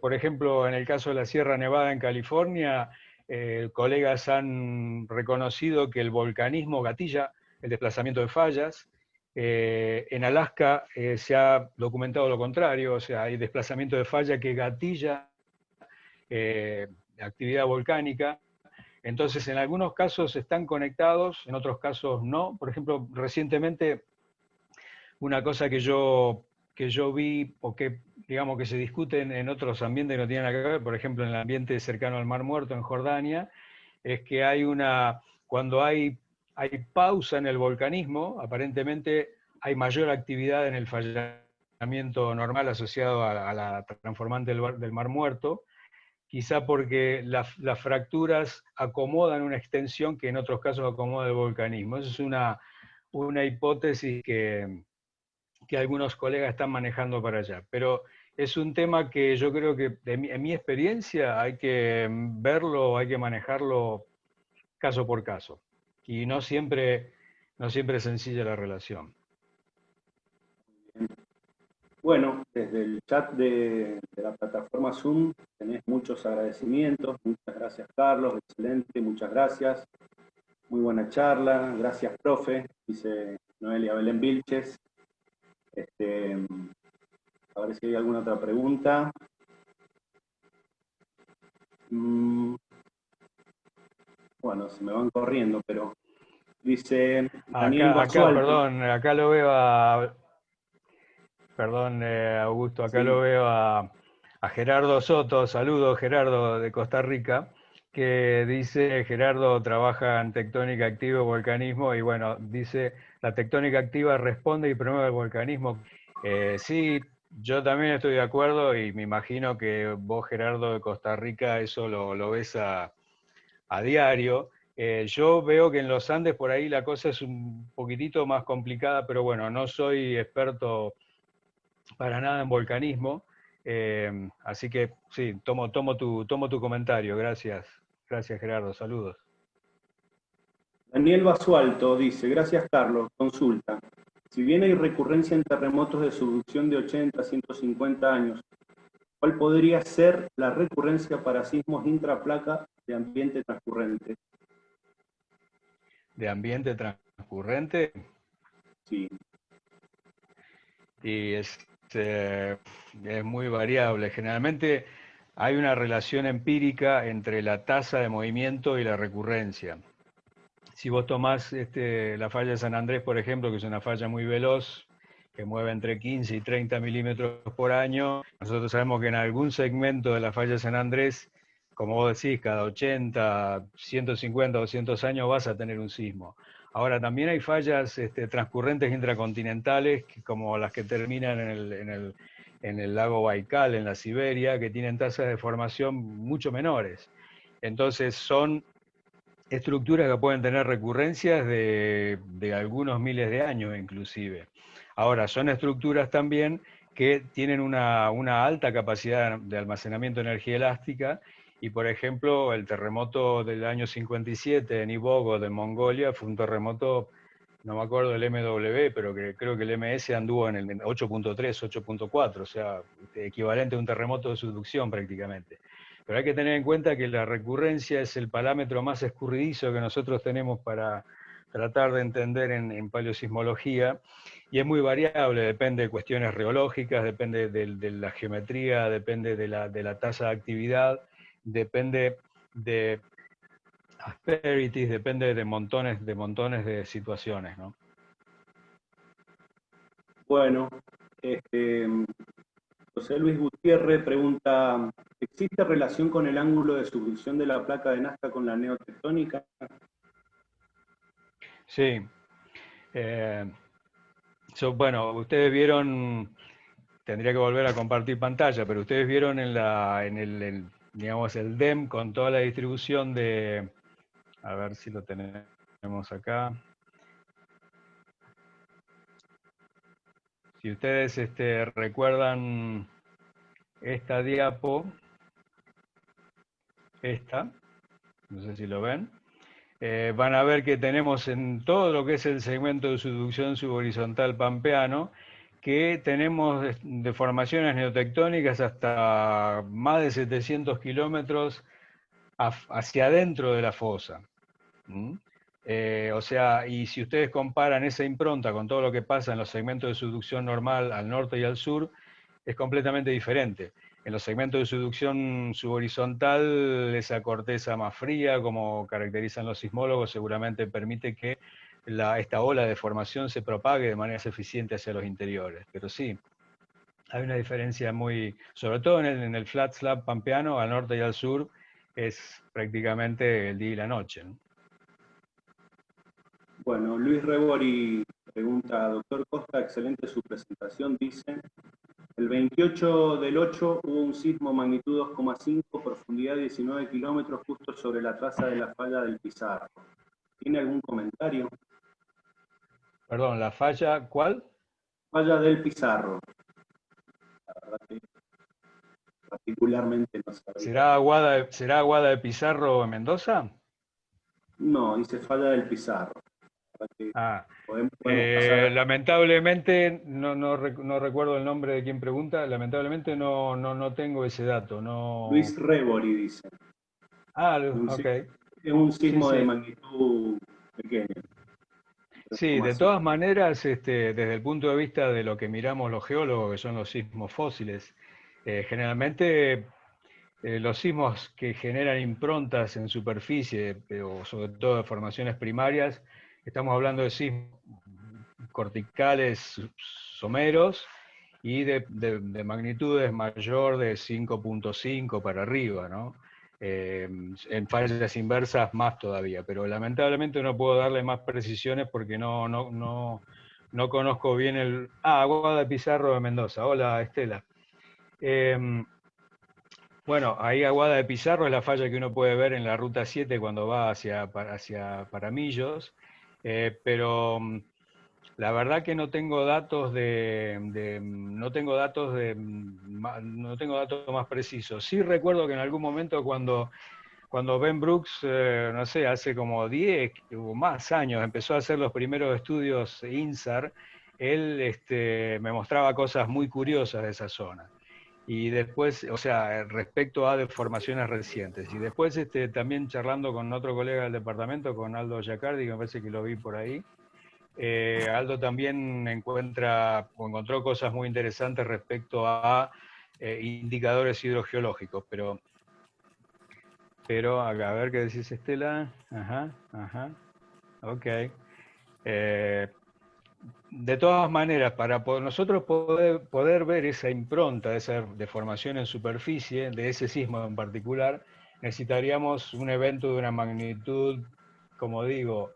Por ejemplo, en el caso de la Sierra Nevada en California, colegas han reconocido que el volcanismo gatilla el desplazamiento de fallas. En Alaska se ha documentado lo contrario, o sea, hay desplazamiento de falla que gatilla actividad volcánica. Entonces, en algunos casos están conectados, en otros casos no. Por ejemplo, recientemente, una cosa que yo vi, o que digamos que se discute en otros ambientes que no tienen nada que ver, por ejemplo, en el ambiente cercano al Mar Muerto, en Jordania, es que cuando hay pausa en el volcanismo, aparentemente hay mayor actividad en el fallamiento normal asociado a la transformante del Mar Muerto, quizá porque las fracturas acomodan una extensión que en otros casos acomoda el volcanismo. Esa es una hipótesis que algunos colegas están manejando para allá. Pero es un tema que yo creo que, en mi experiencia, hay que verlo, hay que manejarlo caso por caso. Y no siempre es sencilla la relación. Bueno, desde el chat de la plataforma Zoom tenés muchos agradecimientos. Muchas gracias, Carlos. Excelente, muchas gracias. Muy buena charla. Gracias, profe, dice Noelia Belén Vilches. A ver si hay alguna otra pregunta. Bueno, se me van corriendo, pero dice Daniel Basualto. Perdón, acá lo veo a... Perdón, Augusto, acá sí. Lo veo a Gerardo Soto, saludos Gerardo de Costa Rica, que dice, Gerardo trabaja en tectónica activa y volcanismo, y bueno, dice, la tectónica activa responde y promueve el volcanismo. Sí, yo también estoy de acuerdo, y me imagino que vos, Gerardo de Costa Rica, eso lo ves a diario. Yo veo que en los Andes por ahí la cosa es un poquitito más complicada, pero bueno, no soy experto para nada en volcanismo, así que sí, tomo tu comentario, gracias Gerardo, saludos. Daniel Basualto dice, gracias Carlos, consulta. Si bien hay recurrencia en terremotos de subducción de 80 a 150 años, ¿cuál podría ser la recurrencia para sismos intraplaca de ambiente transcurrente? ¿De ambiente transcurrente? Sí. Y es muy variable. Generalmente hay una relación empírica entre la tasa de movimiento y la recurrencia. Si vos tomás la falla de San Andrés, por ejemplo, que es una falla muy veloz, que mueve entre 15 y 30 milímetros por año, nosotros sabemos que en algún segmento de la falla de San Andrés, como vos decís, cada 80, 150, 200 años vas a tener un sismo. Ahora, también hay fallas transcurrentes intracontinentales, como las que terminan en el lago Baikal, en la Siberia, que tienen tasas de formación mucho menores. Entonces son estructuras que pueden tener recurrencias de algunos miles de años inclusive. Ahora, son estructuras también que tienen una alta capacidad de almacenamiento de energía elástica, y por ejemplo el terremoto del año 57 en Ibogo de Mongolia fue un terremoto, no me acuerdo del MW, pero que creo que el MS anduvo en el 8.3, 8.4, o sea, equivalente a un terremoto de subducción prácticamente. Pero hay que tener en cuenta que la recurrencia es el parámetro más escurridizo que nosotros tenemos para tratar de entender en paleosismología, y es muy variable, depende de cuestiones reológicas, depende de la geometría, depende de la tasa de actividad, depende de asperities, depende de montones de situaciones, ¿no? Bueno, José Luis Gutiérrez pregunta, ¿existe relación con el ángulo de subducción de la placa de Nazca con la neotectónica? Sí. Bueno, ustedes vieron, tendría que volver a compartir pantalla, pero ustedes vieron digamos, el DEM con toda la distribución de, a ver si lo tenemos acá. Si ustedes recuerdan esta diapo, no sé si lo ven, van a ver que tenemos en todo lo que es el segmento de subducción subhorizontal pampeano, que tenemos deformaciones neotectónicas hasta más de 700 kilómetros hacia adentro de la fosa. O sea, y si ustedes comparan esa impronta con todo lo que pasa en los segmentos de subducción normal al norte y al sur, es completamente diferente. En los segmentos de subducción subhorizontal, esa corteza más fría, como caracterizan los sismólogos, seguramente permite que esta ola de formación se propague de manera eficiente hacia los interiores. Pero sí, hay una diferencia muy, sobre todo en el flat slab pampeano, al norte y al sur, es prácticamente el día y la noche, ¿no? Bueno, Luis Rebori pregunta, doctor Costa, excelente su presentación, dice, el 28 del 8 hubo un sismo magnitud 2,5, profundidad 19 kilómetros, justo sobre la traza de la falla del Pizarro. ¿Tiene algún comentario? Perdón, ¿la falla cuál? Falla del Pizarro. La verdad que particularmente no sabía. ¿Será Aguada de Pizarro en Mendoza? No, dice falla del Pizarro. Ah, Podemos pasar. lamentablemente, no recuerdo el nombre de quien pregunta, lamentablemente no tengo ese dato. No... Luis Rebori dice. Ah, ok. Es un Sí, sismo de sí. magnitud pequeña. Sí, de todas maneras, desde el punto de vista de lo que miramos los geólogos, que son los sismos fósiles, generalmente los sismos que generan improntas en superficie, pero sobre todo de formaciones primarias, estamos hablando de sismos corticales someros y de magnitudes mayor de 5.5 para arriba, ¿no? En fallas inversas más todavía, pero lamentablemente no puedo darle más precisiones porque no conozco bien el... Ah, Aguada de Pizarro de Mendoza. Hola, Estela. Bueno, ahí Aguada de Pizarro es la falla que uno puede ver en la Ruta 7 cuando va hacia Paramillos, pero la verdad que no tengo datos no tengo datos más precisos. Sí recuerdo que en algún momento cuando Ben Brooks, no sé, hace como 10 o más años, empezó a hacer los primeros estudios INSAR, él me mostraba cosas muy curiosas de esa zona. Y después, o sea, respecto a deformaciones recientes. Y después también charlando con otro colega del departamento, con Aldo Giacardi, que me parece que lo vi por ahí, Aldo también encontró cosas muy interesantes respecto a indicadores hidrogeológicos, pero a ver qué decís, Estela. Ajá, ok. De todas maneras, para nosotros poder ver esa impronta, esa deformación en superficie, de ese sismo en particular, necesitaríamos un evento de una magnitud, como digo,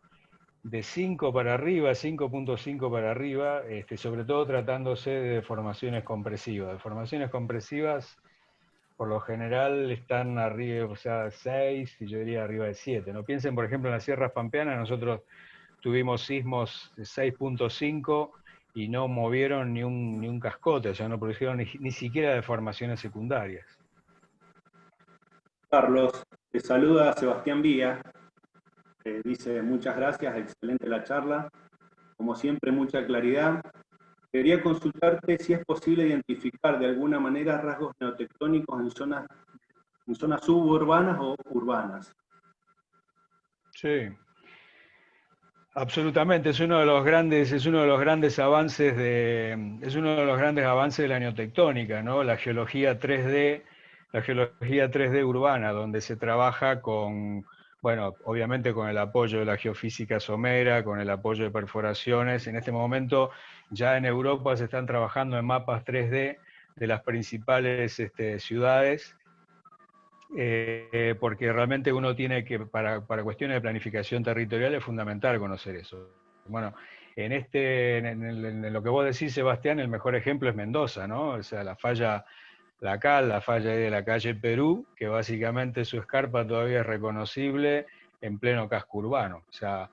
de 5 para arriba, 5.5 para arriba, sobre todo tratándose de deformaciones compresivas. Deformaciones compresivas, por lo general, están arriba, o sea, 6, y yo diría arriba de 7. ¿No? Piensen, por ejemplo, en las sierras pampeanas, nosotros tuvimos sismos de 6.5 y no movieron ni un cascote, o sea, no produjeron ni siquiera deformaciones secundarias. Carlos, te saluda Sebastián Vía. Dice, muchas gracias, excelente la charla. Como siempre, mucha claridad. Quería consultarte si es posible identificar de alguna manera rasgos neotectónicos en zonas suburbanas o urbanas. Sí. Absolutamente, es uno de los grandes avances de la neotectónica, ¿no? La geología 3D urbana, donde se trabaja con, bueno, obviamente con el apoyo de la geofísica somera, con el apoyo de perforaciones. En este momento ya en Europa se están trabajando en mapas 3D de las principales ciudades. Porque realmente uno tiene que, para cuestiones de planificación territorial, es fundamental conocer eso. Bueno, en lo que vos decís, Sebastián, el mejor ejemplo es Mendoza, ¿no? O sea, la falla de la calle Perú, que básicamente su escarpa todavía es reconocible en pleno casco urbano. O sea,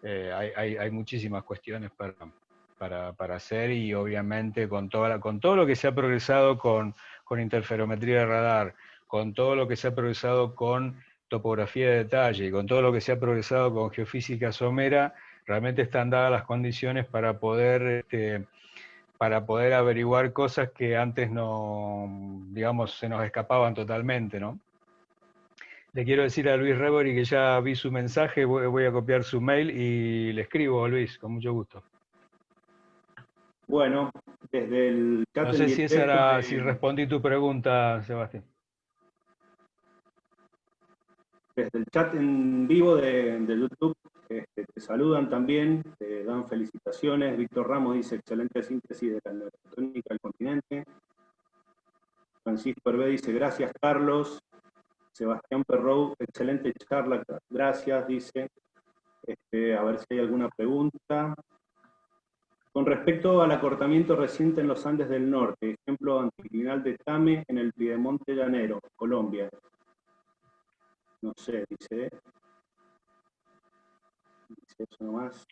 hay muchísimas cuestiones para hacer y obviamente con todo lo que se ha progresado con interferometría de radar, con todo lo que se ha progresado con topografía de detalle y con todo lo que se ha progresado con geofísica somera, realmente están dadas las condiciones para poder averiguar cosas que antes no, digamos, se nos escapaban totalmente, ¿no? Le quiero decir a Luis Rebori que ya vi su mensaje, voy a copiar su mail y le escribo, Luis, con mucho gusto. Bueno, desde el chat No en sé si esa directo era, si respondí tu pregunta, Sebastián. desde el chat en vivo de YouTube, te saludan también, te dan felicitaciones. Víctor Ramos dice, excelente síntesis de la neurotónica del continente. Francisco Hervé dice, gracias Carlos. Sebastián Perrou, excelente charla, gracias, dice. A ver si hay alguna pregunta. Con respecto al acortamiento reciente en los Andes del Norte, ejemplo anticlinal de Tame en el Piedemonte Llanero, Colombia. No sé, dice eso nomás.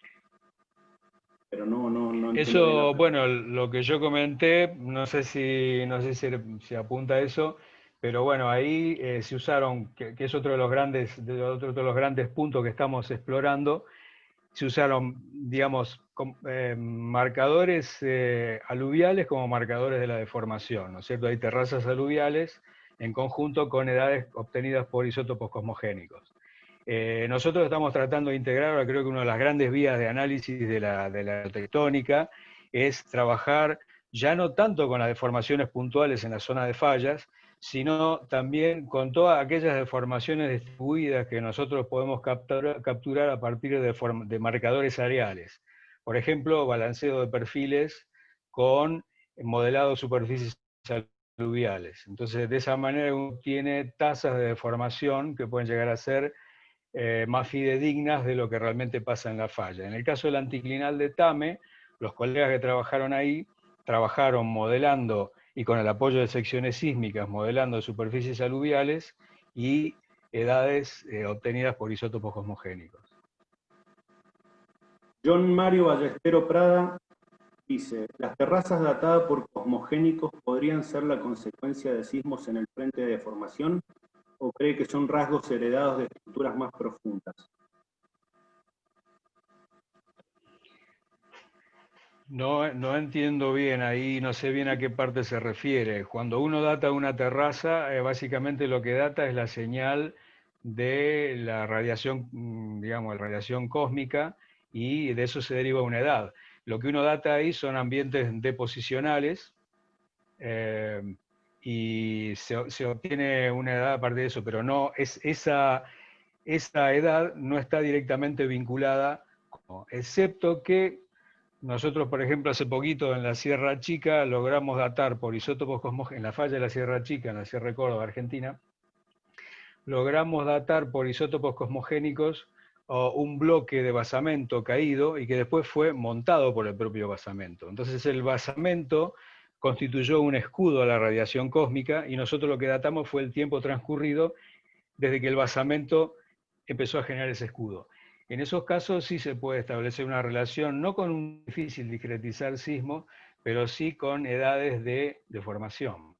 Pero no entiendo bien la Eso, pregunta. bueno, lo que yo comenté, no sé si apunta a eso, pero bueno, ahí se usaron, que es otro de los grandes puntos que estamos explorando, se usaron, digamos, marcadores aluviales como marcadores de la deformación, ¿no es cierto? Hay terrazas aluviales en conjunto con edades obtenidas por isótopos cosmogénicos. Nosotros estamos tratando de integrar, creo que una de las grandes vías de análisis de la tectónica es trabajar ya no tanto con las deformaciones puntuales en la zona de fallas, sino también con todas aquellas deformaciones distribuidas que nosotros podemos capturar a partir de marcadores areales. Por ejemplo, balanceo de perfiles con modelado de superficies aluviales. Entonces, de esa manera uno tiene tasas de deformación que pueden llegar a ser más fidedignas de lo que realmente pasa en la falla. En el caso del anticlinal de Tame, los colegas que trabajaron ahí trabajaron modelando y con el apoyo de secciones sísmicas, modelando superficies aluviales y edades obtenidas por isótopos cosmogénicos. John Mario Ballestero Prada dice, ¿las terrazas datadas por cosmogénicos podrían ser la consecuencia de sismos en el frente de deformación? ¿O cree que son rasgos heredados de estructuras más profundas? No entiendo bien ahí, no sé bien a qué parte se refiere. Cuando uno data una terraza, básicamente lo que data es la señal de la radiación, digamos, la radiación cósmica, y de eso se deriva una edad. Lo que uno data ahí son ambientes deposicionales, y se obtiene una edad a partir de eso, pero no es esa edad no está directamente vinculada, excepto que nosotros, por ejemplo, hace poquito en la Sierra Chica logramos datar por isótopos cosmogénicos, en la falla de la Sierra Chica, en la Sierra de Córdoba, Argentina, logramos datar por isótopos cosmogénicos un bloque de basamento caído y que después fue montado por el propio basamento. Entonces el basamento constituyó un escudo a la radiación cósmica y nosotros lo que datamos fue el tiempo transcurrido desde que el basamento empezó a generar ese escudo. En esos casos sí se puede establecer una relación, no con un difícil discretizar sismo, pero sí con edades de deformación.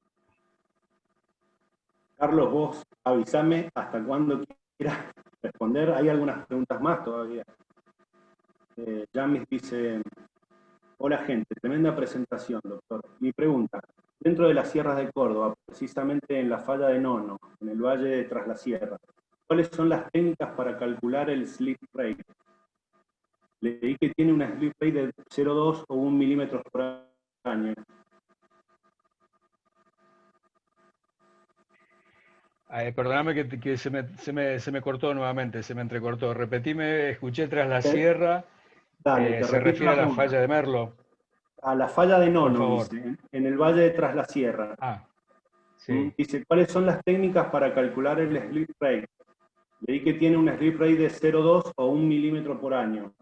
Carlos, vos avísame hasta cuándo quieras responder. Hay algunas preguntas más todavía. Jamis dice, hola gente, tremenda presentación, doctor. Mi pregunta, dentro de las sierras de Córdoba, precisamente en la falla de Nono, en el valle de Tras la Sierra, ¿cuáles son las técnicas para calcular el slip rate? Leí que tiene una slip rate de 0,2 o 1 milímetros por año. Perdóname que se me cortó nuevamente, se me entrecortó. Repetime, escuché Tras la Sierra, Dale, te se repito refiere a la la pregunta. falla de Merlo. A la falla de Por Nono, favor. dice, en el valle de Tras la Sierra. Ah, sí. Dice, ¿cuáles son las técnicas para calcular el slip rate? Leí que tiene un slip rate de 0,2 o 1 milímetro por año.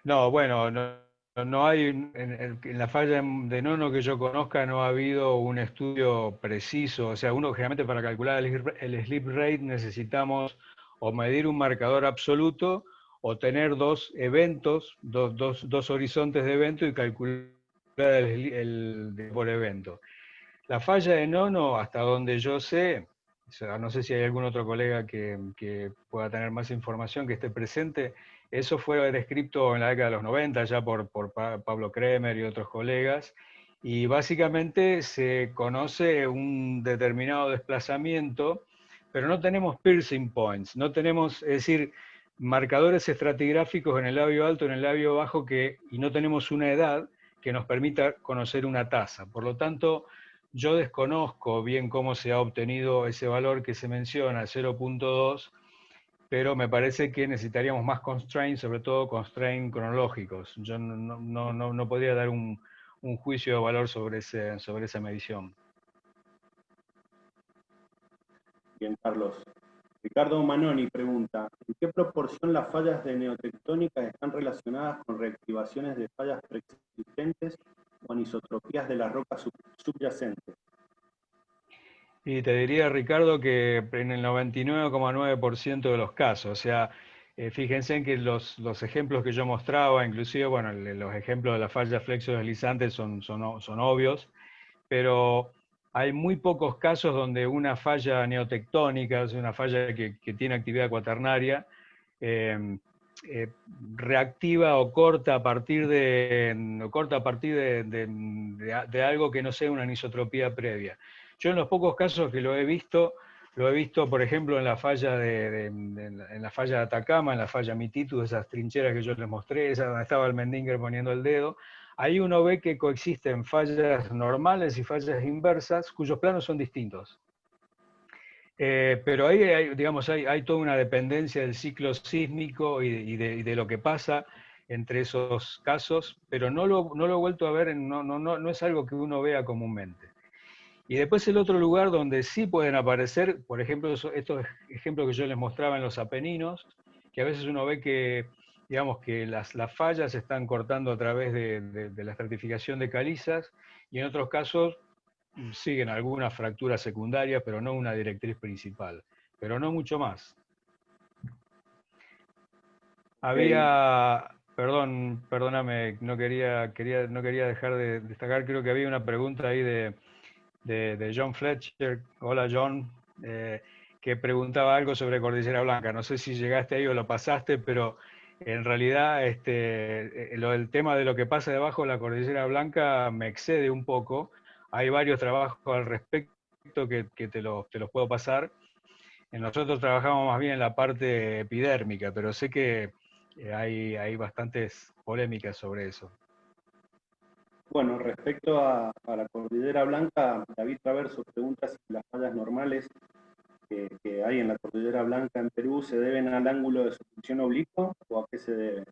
No, bueno, no hay, en la falla de Nono que yo conozca no ha habido un estudio preciso. O sea, uno generalmente para calcular el slip rate necesitamos o medir un marcador absoluto o tener dos eventos, dos horizontes de evento y calcular el por evento. La falla de Nono, hasta donde yo sé, o sea, no sé si hay algún otro colega que pueda tener más información, que esté presente, eso fue descrito en la década de los 90 ya por Pablo Kremer y otros colegas, y básicamente se conoce un determinado desplazamiento, pero no tenemos piercing points, no tenemos, es decir, marcadores estratigráficos en el labio alto, en el labio bajo, y no tenemos una edad que nos permita conocer una tasa. Por lo tanto, yo desconozco bien cómo se ha obtenido ese valor que se menciona, 0.2, pero me parece que necesitaríamos más constraints, sobre todo constraints cronológicos. Yo no podría dar un juicio de valor sobre esa medición. Bien, Carlos. Ricardo Manoni pregunta, ¿en qué proporción las fallas de neotectónicas están relacionadas con reactivaciones de fallas preexistentes o anisotropías de las rocas subyacentes? Y te diría, Ricardo, que en el 99,9% de los casos, o sea, fíjense en que los ejemplos que yo mostraba, inclusive, bueno, los ejemplos de la falla flexo-deslizante son obvios, pero hay muy pocos casos donde una falla neotectónica, o sea, una falla que tiene actividad cuaternaria, reactiva o corta a partir de algo que no sea una anisotropía previa. Yo en los pocos casos que lo he visto, por ejemplo, en la falla en la falla de Atacama, en la falla Mititu, esas trincheras que yo les mostré, esa donde estaba el Mendinger poniendo el dedo. Ahí uno ve que coexisten fallas normales y fallas inversas, cuyos planos son distintos. Pero ahí hay toda una dependencia del ciclo sísmico y de lo que pasa entre esos casos, pero no lo he vuelto a ver, no es algo que uno vea comúnmente. Y después el otro lugar donde sí pueden aparecer, por ejemplo, estos ejemplos que yo les mostraba en los Apeninos, que a veces uno ve que, digamos, que las fallas se están cortando a través de la estratificación de calizas, y en otros casos siguen algunas fracturas secundarias, pero no una directriz principal, pero no mucho más. Había, perdóname, no quería dejar de destacar, creo que había una pregunta ahí de John Fletcher, hola John, que preguntaba algo sobre Cordillera Blanca. No sé si llegaste ahí o lo pasaste, pero en realidad el tema de lo que pasa debajo de la Cordillera Blanca me excede un poco. Hay varios trabajos al respecto que te los puedo pasar. Nosotros trabajamos más bien en la parte epidérmica, pero sé que hay bastantes polémicas sobre eso. Bueno, respecto a la Cordillera Blanca, David Traverso pregunta si las fallas normales que hay en la Cordillera Blanca en Perú se deben al ángulo de subducción oblicuo o a qué se debe.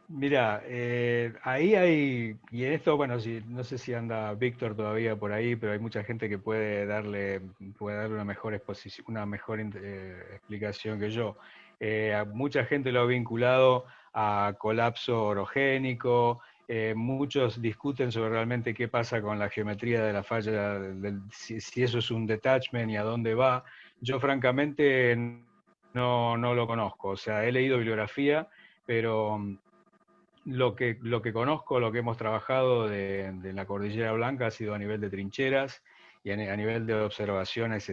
Mira, ahí hay, y en esto, bueno, no sé si anda Víctor todavía por ahí, pero hay mucha gente que puede darle una mejor exposición, una mejor explicación que yo. Mucha gente lo ha vinculado a colapso orogénico, muchos discuten sobre realmente qué pasa con la geometría de la falla, si eso es un detachment y a dónde va. Yo francamente no lo conozco, o sea, he leído bibliografía, pero lo que conozco, lo que hemos trabajado de la Cordillera Blanca ha sido a nivel de trincheras y a nivel de observaciones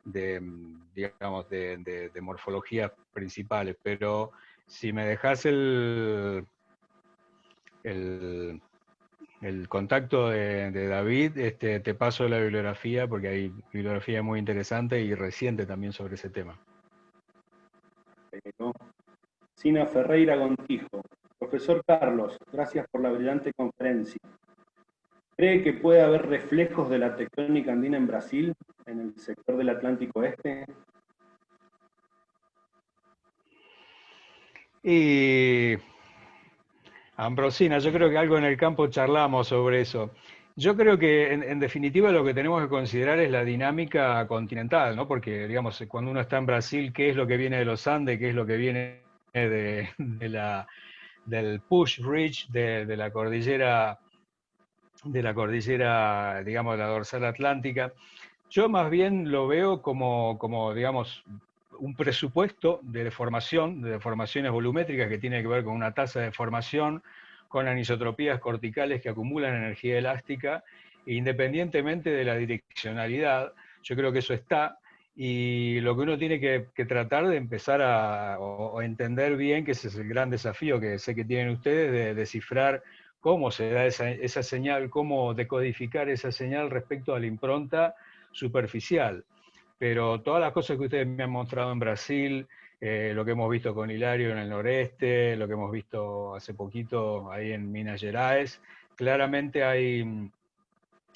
digamos, de morfologías principales. Pero si me dejas el contacto de David, te paso la bibliografía, porque hay bibliografía muy interesante y reciente también sobre ese tema. Sina Ferreira Gontijo. Profesor Carlos, gracias por la brillante conferencia. ¿Cree que puede haber reflejos de la tectónica andina en Brasil, en el sector del Atlántico Este? Y Ambrosina, yo creo que algo en el campo charlamos sobre eso. Yo creo que en definitiva lo que tenemos que considerar es la dinámica continental, ¿no? Porque, digamos, cuando uno está en Brasil, ¿qué es lo que viene de los Andes? ¿Qué es lo que viene del Push Ridge, de la cordillera, digamos, de la dorsal atlántica? Yo más bien lo veo como digamos, un presupuesto de deformaciones volumétricas que tiene que ver con una tasa de deformación, con anisotropías corticales que acumulan energía elástica, e independientemente de la direccionalidad. Yo creo que eso está, y lo que uno tiene que tratar de empezar o entender bien, que ese es el gran desafío que sé que tienen ustedes, de descifrar cómo se da esa señal, cómo decodificar esa señal respecto a la impronta superficial. Pero todas las cosas que ustedes me han mostrado en Brasil, lo que hemos visto con Hilario en el noreste, lo que hemos visto hace poquito ahí en Minas Gerais, claramente hay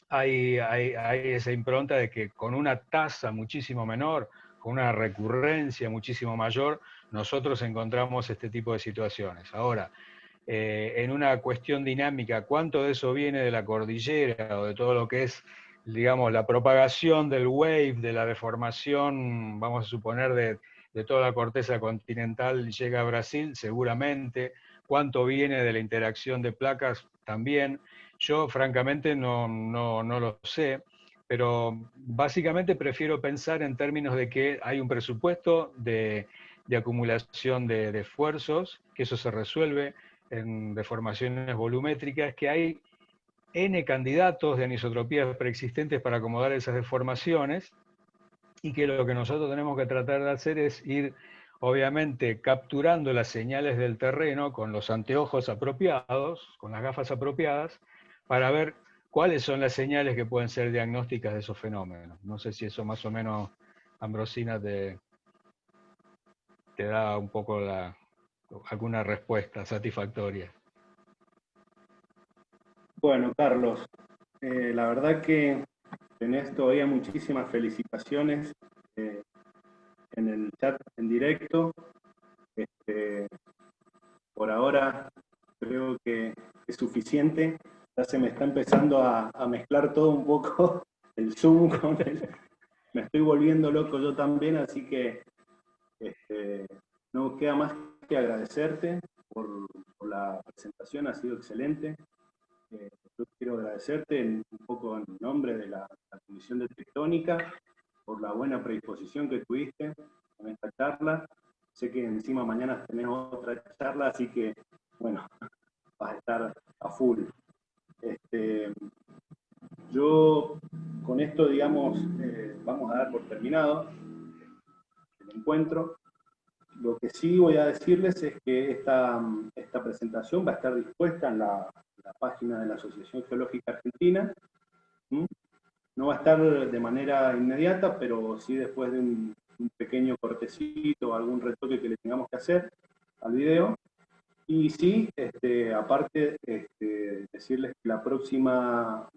esa impronta de que con una tasa muchísimo menor, con una recurrencia muchísimo mayor, nosotros encontramos este tipo de situaciones. Ahora, en una cuestión dinámica, ¿cuánto de eso viene de la cordillera o de todo lo que es, digamos, la propagación del wave, de la deformación, vamos a suponer, de toda la corteza continental llega a Brasil? Seguramente. ¿Cuánto viene de la interacción de placas? También. Yo, francamente, no lo sé, pero básicamente prefiero pensar en términos de que hay un presupuesto de acumulación de esfuerzos, que eso se resuelve en deformaciones volumétricas, que hay N candidatos de anisotropías preexistentes para acomodar esas deformaciones, y que lo que nosotros tenemos que tratar de hacer es ir, obviamente, capturando las señales del terreno con los anteojos apropiados, con las gafas apropiadas, para ver cuáles son las señales que pueden ser diagnósticas de esos fenómenos. No sé si eso más o menos, Ambrosina, te da un poco alguna respuesta satisfactoria. Bueno, Carlos, la verdad que tenés todavía muchísimas felicitaciones en el chat en directo. Por ahora creo que es suficiente. Ya se me está empezando a mezclar todo un poco el Zoom con el... Me estoy volviendo loco yo también, así que no queda más que agradecerte por la presentación, ha sido excelente. Yo quiero agradecerte un poco en nombre de la Comisión de Tectónica por la buena predisposición que tuviste con esta charla. Sé que encima mañana tenemos otra charla, así que, bueno, vas a estar a full. Yo con esto, digamos, vamos a dar por terminado el encuentro. Lo que sí voy a decirles es que esta presentación va a estar dispuesta en la página de la Asociación Geológica Argentina. No va a estar de manera inmediata, pero sí después de un pequeño cortecito o algún retoque que le tengamos que hacer al video. Y sí, aparte, decirles que la próxima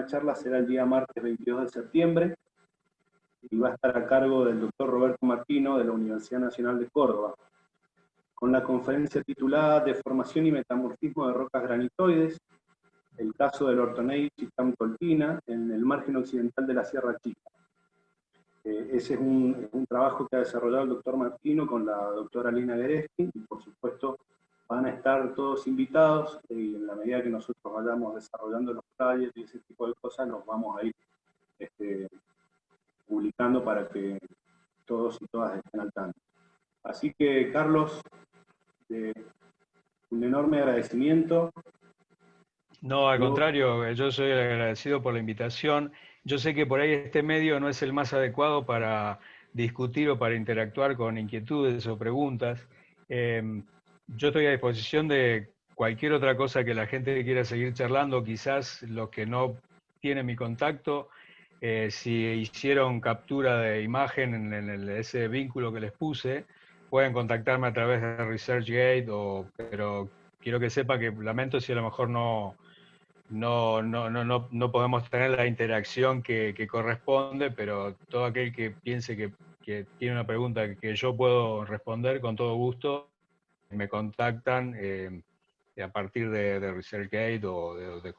charla será el día martes 22 de septiembre y va a estar a cargo del doctor Roberto Martino de la Universidad Nacional de Córdoba, con la conferencia titulada Deformación y metamorfismo de rocas granitoides, el caso del ortonei Chiscam-Colpina en el margen occidental de la Sierra Chica. Ese es un trabajo que ha desarrollado el doctor Martino con la doctora Lina Gereski, y por supuesto van a estar todos invitados, y en la medida que nosotros vayamos desarrollando los talleres y ese tipo de cosas, los vamos a ir publicando para que todos y todas estén al tanto. Así que, Carlos, un enorme agradecimiento. No, al contrario, yo soy agradecido por la invitación. Yo sé que por ahí este medio no es el más adecuado para discutir o para interactuar con inquietudes o preguntas. Yo estoy a disposición de cualquier otra cosa que la gente quiera seguir charlando, quizás los que no tienen mi contacto, si hicieron captura de imagen en ese vínculo que les puse, pueden contactarme a través de ResearchGate, pero quiero que sepa que lamento si a lo mejor no podemos tener la interacción que corresponde, pero todo aquel que piense que tiene una pregunta que yo puedo responder, con todo gusto, me contactan a partir de ResearchGate o de